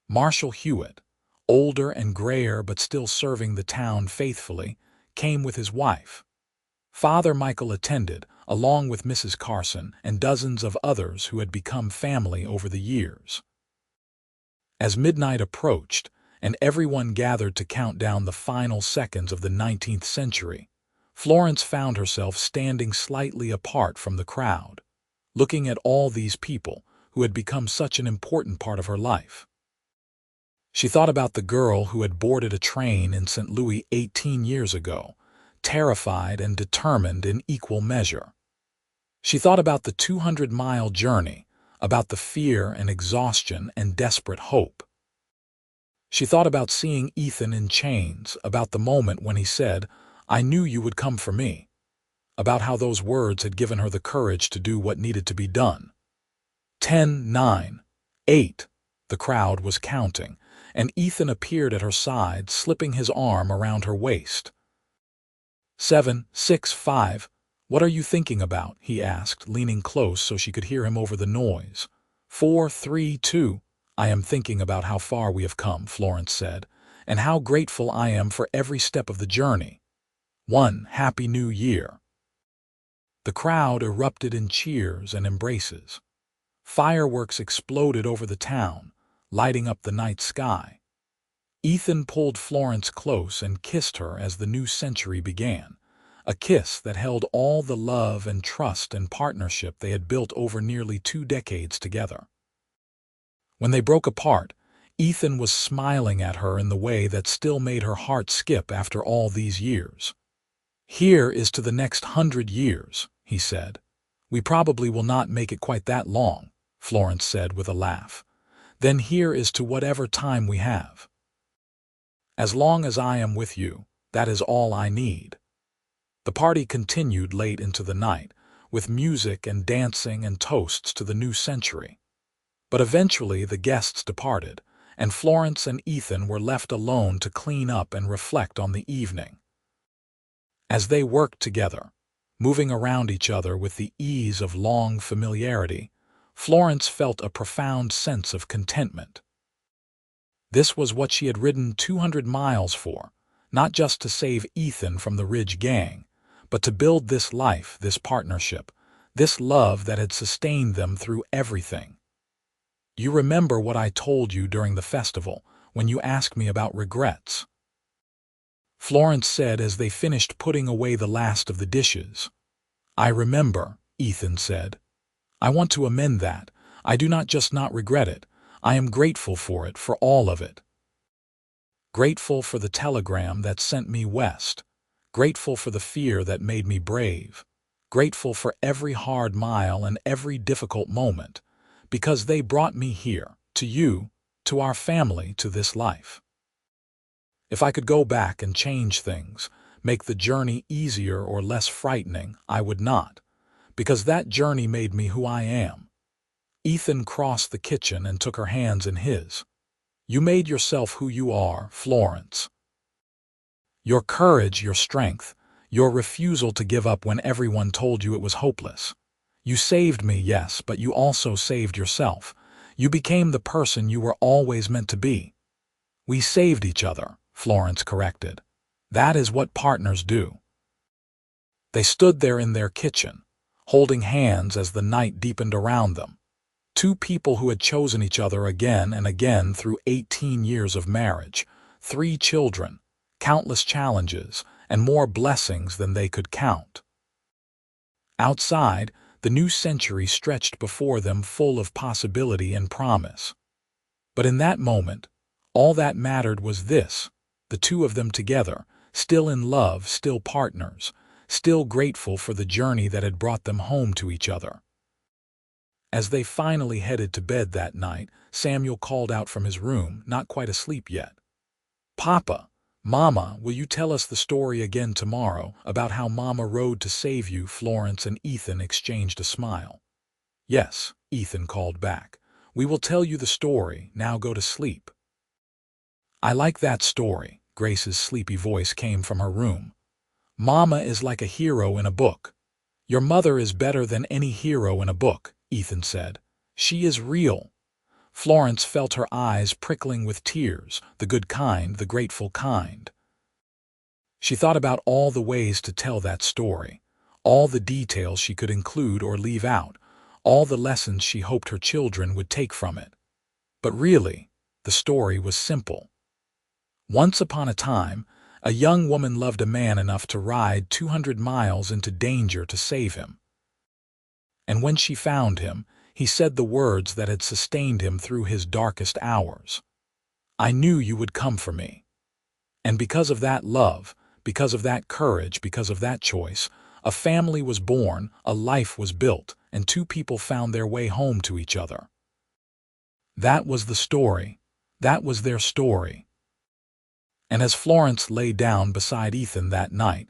Marshall Hewitt, older and grayer but still serving the town faithfully, came with his wife. Father Michael attended, along with Mrs. Carson and dozens of others who had become family over the years. As midnight approached, and everyone gathered to count down the final seconds of the 19th century, Florence found herself standing slightly apart from the crowd, looking at all these people who had become such an important part of her life. She thought about the girl who had boarded a train in St. Louis 18 years ago, terrified and determined in equal measure. She thought about the 200-mile journey, about the fear and exhaustion and desperate hope. She thought about seeing Ethan in chains, about the moment when he said, "I knew you would come for me," about how those words had given her the courage to do what needed to be done. 10, 9, 8, the crowd was counting, and Ethan appeared at her side, slipping his arm around her waist. 7, 6, 5, "What are you thinking about?" he asked, leaning close so she could hear him over the noise. 4, 3, 2, "I am thinking about how far we have come," Florence said, "and how grateful I am for every step of the journey. 1, Happy New Year." The crowd erupted in cheers and embraces. Fireworks exploded over the town, lighting up the night sky. Ethan pulled Florence close and kissed her as the new century began, a kiss that held all the love and trust and partnership they had built over nearly 2 decades together. When they broke apart, Ethan was smiling at her in the way that still made her heart skip after all these years. "Here is to the next 100 years," he said. "We probably will not make it quite that long," Florence said with a laugh. "Then here is to whatever time we have. As long as I am with you, that is all I need." The party continued late into the night, with music and dancing and toasts to the new century. But eventually the guests departed, and Florence and Ethan were left alone to clean up and reflect on the evening. As they worked together, moving around each other with the ease of long familiarity, Florence felt a profound sense of contentment. This was what she had ridden 200 miles for, not just to save Ethan from the Ridge Gang, but to build this life, this partnership, this love that had sustained them through everything. "You remember what I told you during the festival, when you asked me about regrets?" Florence said as they finished putting away the last of the dishes. "I remember," Ethan said. "I want to amend that. I do not just not regret it. I am grateful for it, for all of it. Grateful for the telegram that sent me west. Grateful for the fear that made me brave. Grateful for every hard mile and every difficult moment, because they brought me here, to you, to our family, to this life. If I could go back and change things, make the journey easier or less frightening, I would not, because that journey made me who I am." Ethan crossed the kitchen and took her hands in his. "You made yourself who you are, Florence. Your courage, your strength, your refusal to give up when everyone told you it was hopeless. You saved me, yes, but you also saved yourself. You became the person you were always meant to be. We saved each other, Florence corrected. That is what partners do. They stood there in their kitchen, holding hands as the night deepened around them. Two people who had chosen each other again and again through 18 years of marriage, 3 children, countless challenges, and more blessings than they could count. Outside, the new century stretched before them full of possibility and promise. But in that moment, all that mattered was this: the two of them together, still in love, still partners, still grateful for the journey that had brought them home to each other. As they finally headed to bed that night, Samuel called out from his room, not quite asleep yet. "Papa, Mama, will you tell us the story again tomorrow about how Mama rode to save you?" Florence and Ethan exchanged a smile. "Yes," Ethan called back. "We will tell you the story. Now go to sleep." "I like that story." Grace's sleepy voice came from her room. "Mama is like a hero in a book." "Your mother is better than any hero in a book," Ethan said. "She is real." Florence felt her eyes prickling with tears, the good kind, the grateful kind. She thought about all the ways to tell that story, all the details she could include or leave out, all the lessons she hoped her children would take from it. But really, the story was simple. Once upon a time, a young woman loved a man enough to ride 200 miles into danger to save him. And when she found him, he said the words that had sustained him through his darkest hours. "I knew you would come for me." And because of that love, because of that courage, because of that choice, a family was born, a life was built, and 2 people found their way home to each other. That was the story. That was their story. And as Florence lay down beside Ethan that night,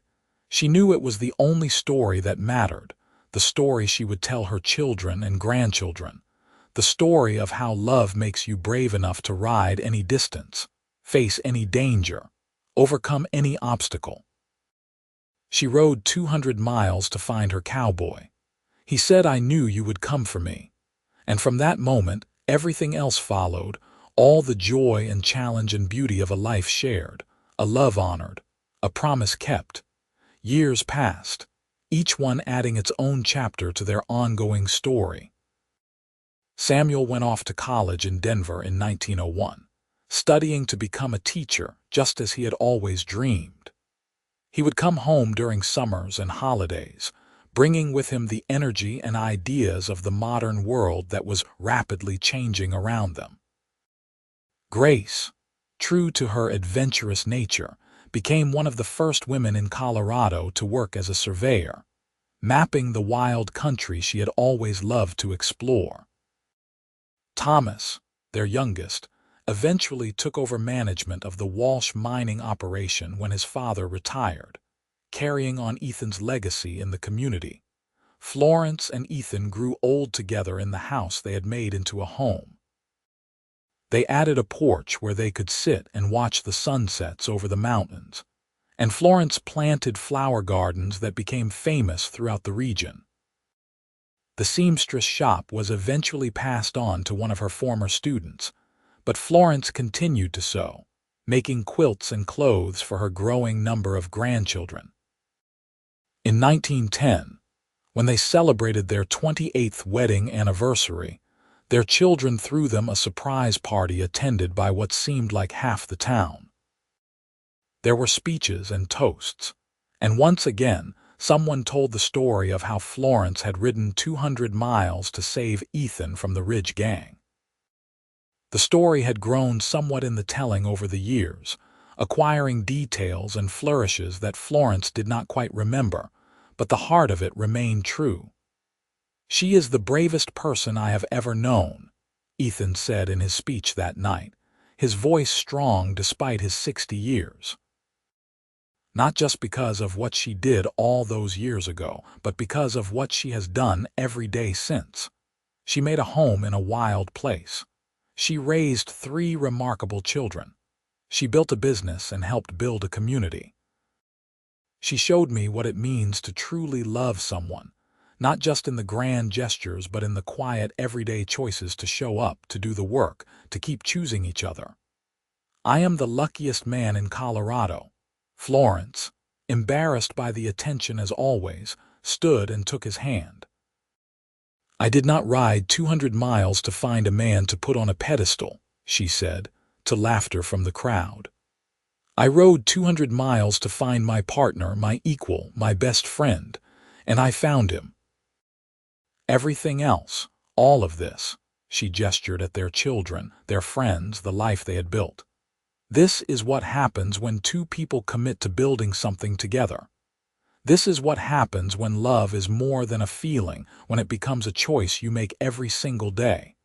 she knew it was the only story that mattered, the story she would tell her children and grandchildren, the story of how love makes you brave enough to ride any distance, face any danger, overcome any obstacle. She rode 200 miles to find her cowboy. He said, "I knew you would come for me." And from that moment, everything else followed, all the joy and challenge and beauty of a life shared, a love honored, a promise kept. Years passed, each one adding its own chapter to their ongoing story. Samuel went off to college in Denver in 1901, studying to become a teacher just as he had always dreamed. He would come home during summers and holidays, bringing with him the energy and ideas of the modern world that was rapidly changing around them. Grace, true to her adventurous nature, became one of the first women in Colorado to work as a surveyor, mapping the wild country she had always loved to explore. Thomas, their youngest, eventually took over management of the Walsh mining operation when his father retired, carrying on Ethan's legacy in the community. Florence and Ethan grew old together in the house they had made into a home. They added a porch where they could sit and watch the sunsets over the mountains, and Florence planted flower gardens that became famous throughout the region. The seamstress shop was eventually passed on to one of her former students, but Florence continued to sew, making quilts and clothes for her growing number of grandchildren. In 1910, when they celebrated their 28th wedding anniversary, their children threw them a surprise party attended by what seemed like half the town. There were speeches and toasts, and once again, someone told the story of how Florence had ridden 200 miles to save Ethan from the Ridge Gang. The story had grown somewhat in the telling over the years, acquiring details and flourishes that Florence did not quite remember, but the heart of it remained true. "She is the bravest person I have ever known," Ethan said in his speech that night, his voice strong despite his 60 years. Not just because of what she did all those years ago, but because of what she has done every day since. She made a home in a wild place. She raised 3 remarkable children. She built a business and helped build a community. She showed me what it means to truly love someone, not just in the grand gestures but in the quiet, everyday choices to show up, to do the work, to keep choosing each other. I am the luckiest man in Colorado. Florence, embarrassed by the attention as always, stood and took his hand. I did not ride 200 miles to find a man to put on a pedestal, she said, to laughter from the crowd. I rode 200 miles to find my partner, my equal, my best friend, and I found him. Everything else, all of this, she gestured at their children, their friends, the life they had built. This is what happens when two people commit to building something together. This is what happens when love is more than a feeling, when it becomes a choice you make every single day.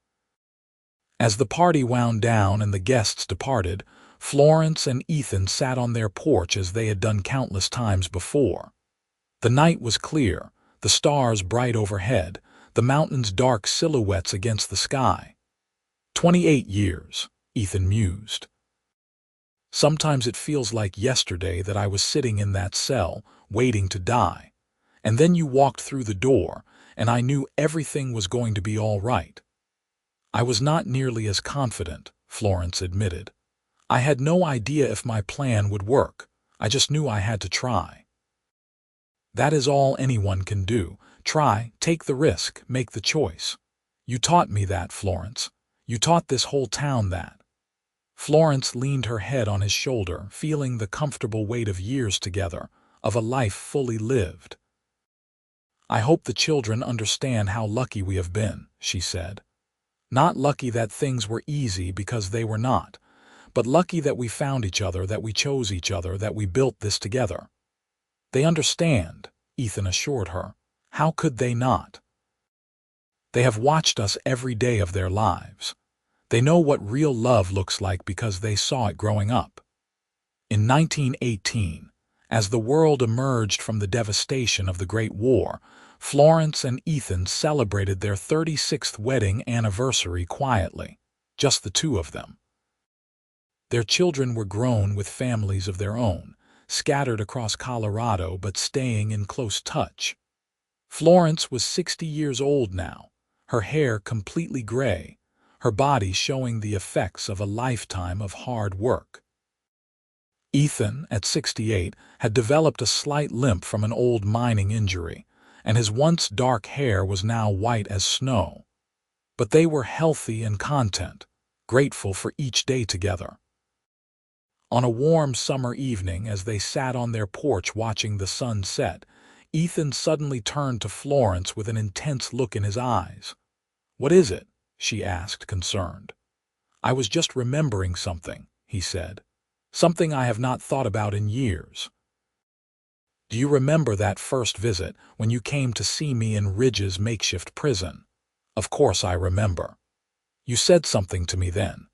As the party wound down and the guests departed, Florence and Ethan sat on their porch as they had done countless times before. The night was clear, the stars bright overhead, the mountains dark silhouettes against the sky. 28 years, Ethan mused. Sometimes it feels like yesterday that I was sitting in that cell, waiting to die. And then you walked through the door, and I knew everything was going to be all right. I was not nearly as confident, Florence admitted. I had no idea if my plan would work. I just knew I had to try. That is all anyone can do. Try, take the risk, make the choice. You taught me that, Florence. You taught this whole town that. Florence leaned her head on his shoulder, feeling the comfortable weight of years together, of a life fully lived. I hope the children understand how lucky we have been, she said. Not lucky that things were easy, because they were not, but lucky that we found each other, that we chose each other, that we built this together. They understand, Ethan assured her. How could they not? They have watched us every day of their lives. They know what real love looks like because they saw it growing up. In 1918, as the world emerged from the devastation of the Great War, Florence and Ethan celebrated their 36th wedding anniversary quietly, just the two of them. Their children were grown with families of their own, scattered across Colorado but staying in close touch. Florence was 60 years old now, her hair completely gray, her body showing the effects of a lifetime of hard work. Ethan, at 68, had developed a slight limp from an old mining injury, and his once dark hair was now white as snow. But they were healthy and content, grateful for each day together. On a warm summer evening, as they sat on their porch watching the sun set, Ethan suddenly turned to Florence with an intense look in his eyes. "What is it?" she asked, concerned. "I was just remembering something," he said. "Something I have not thought about in years. Do you remember that first visit when you came to see me in Ridge's makeshift prison?" "Of course I remember. You said something to me then.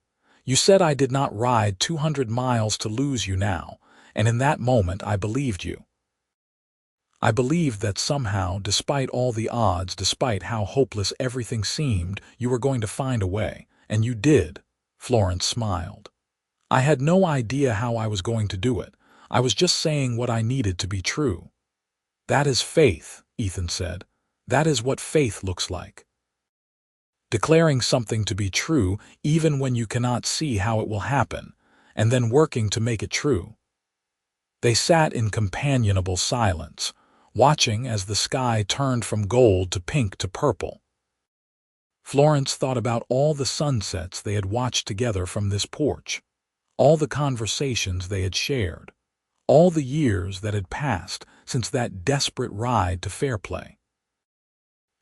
You said I did not ride 200 miles to lose you now, and in that moment I believed you. I believed that somehow, despite all the odds, despite how hopeless everything seemed, you were going to find a way, and you did." Florence smiled. "I had no idea how I was going to do it. I was just saying what I needed to be true." "That is faith," Ethan said. "That is what faith looks like. Declaring something to be true even when you cannot see how it will happen, and then working to make it true." They sat in companionable silence, watching as the sky turned from gold to pink to purple. Florence thought about all the sunsets they had watched together from this porch, all the conversations they had shared, all the years that had passed since that desperate ride to Fairplay.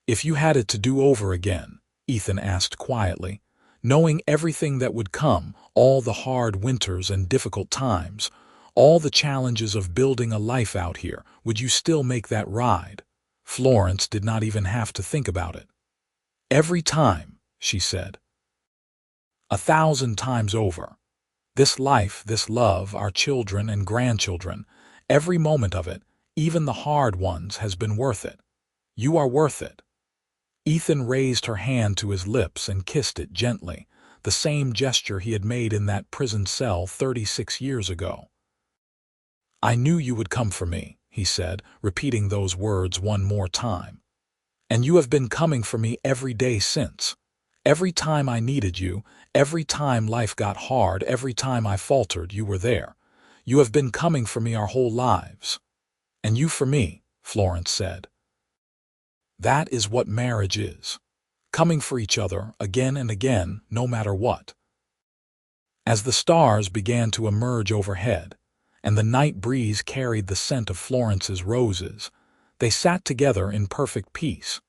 "If you had it to do over again," Ethan asked quietly, "knowing everything that would come, all the hard winters and difficult times, all the challenges of building a life out here, would you still make that ride?" Florence did not even have to think about it. "Every time," she said. "1,000 times over. This life, this love, our children and grandchildren, every moment of it, even the hard ones, has been worth it. You are worth it." Ethan raised her hand to his lips and kissed it gently, the same gesture he had made in that prison cell 36 years ago. "I knew you would come for me," he said, repeating those words one more time. And you have been coming for me every day since. Every time I needed you, every time life got hard, every time I faltered, you were there. You have been coming for me our whole lives. And you for me, Florence said. That is what marriage is. Coming for each other again and again, no matter what. As the stars began to emerge overhead, and the night breeze carried the scent of Florence's roses, they sat together in perfect peace.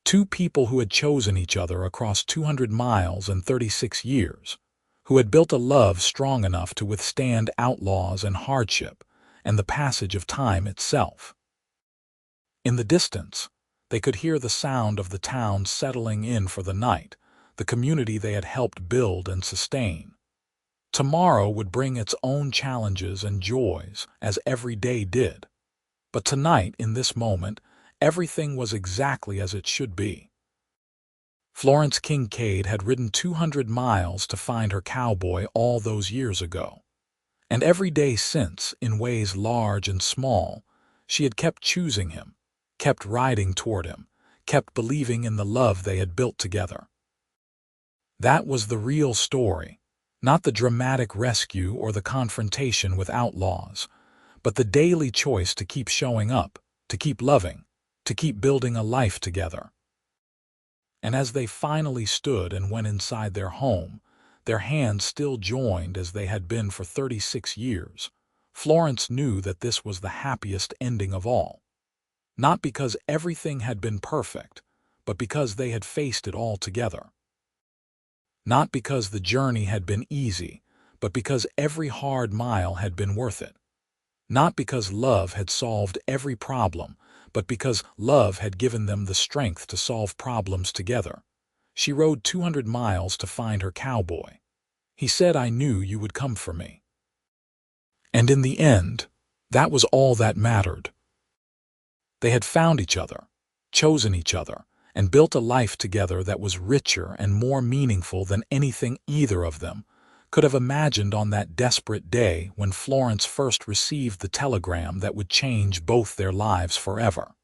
Two people who had chosen each other across 200 miles and 36 years, who had built a love strong enough to withstand outlaws and hardship and the passage of time itself. In the distance, they could hear the sound of the town settling in for the night, the community they had helped build and sustain. Tomorrow would bring its own challenges and joys, as every day did. But tonight, in this moment, everything was exactly as it should be. Florence Kincaid had ridden 200 miles to find her cowboy all those years ago. And every day since, in ways large and small, she had kept choosing him, kept riding toward him, kept believing in the love they had built together. That was the real story, not the dramatic rescue or the confrontation with outlaws, but the daily choice to keep showing up, to keep loving, to keep building a life together. And as they finally stood and went inside their home, their hands still joined as they had been for 36 years, Florence knew that this was the happiest ending of all. Not because everything had been perfect, but because they had faced it all together. Not because the journey had been easy, but because every hard mile had been worth it. Not because love had solved every problem, but because love had given them the strength to solve problems together. She rode 200 miles to find her cowboy. He said, "I knew you would come for me." And in the end, that was all that mattered. They had found each other, chosen each other, and built a life together that was richer and more meaningful than anything either of them could have imagined on that desperate day when Florence first received the telegram that would change both their lives forever.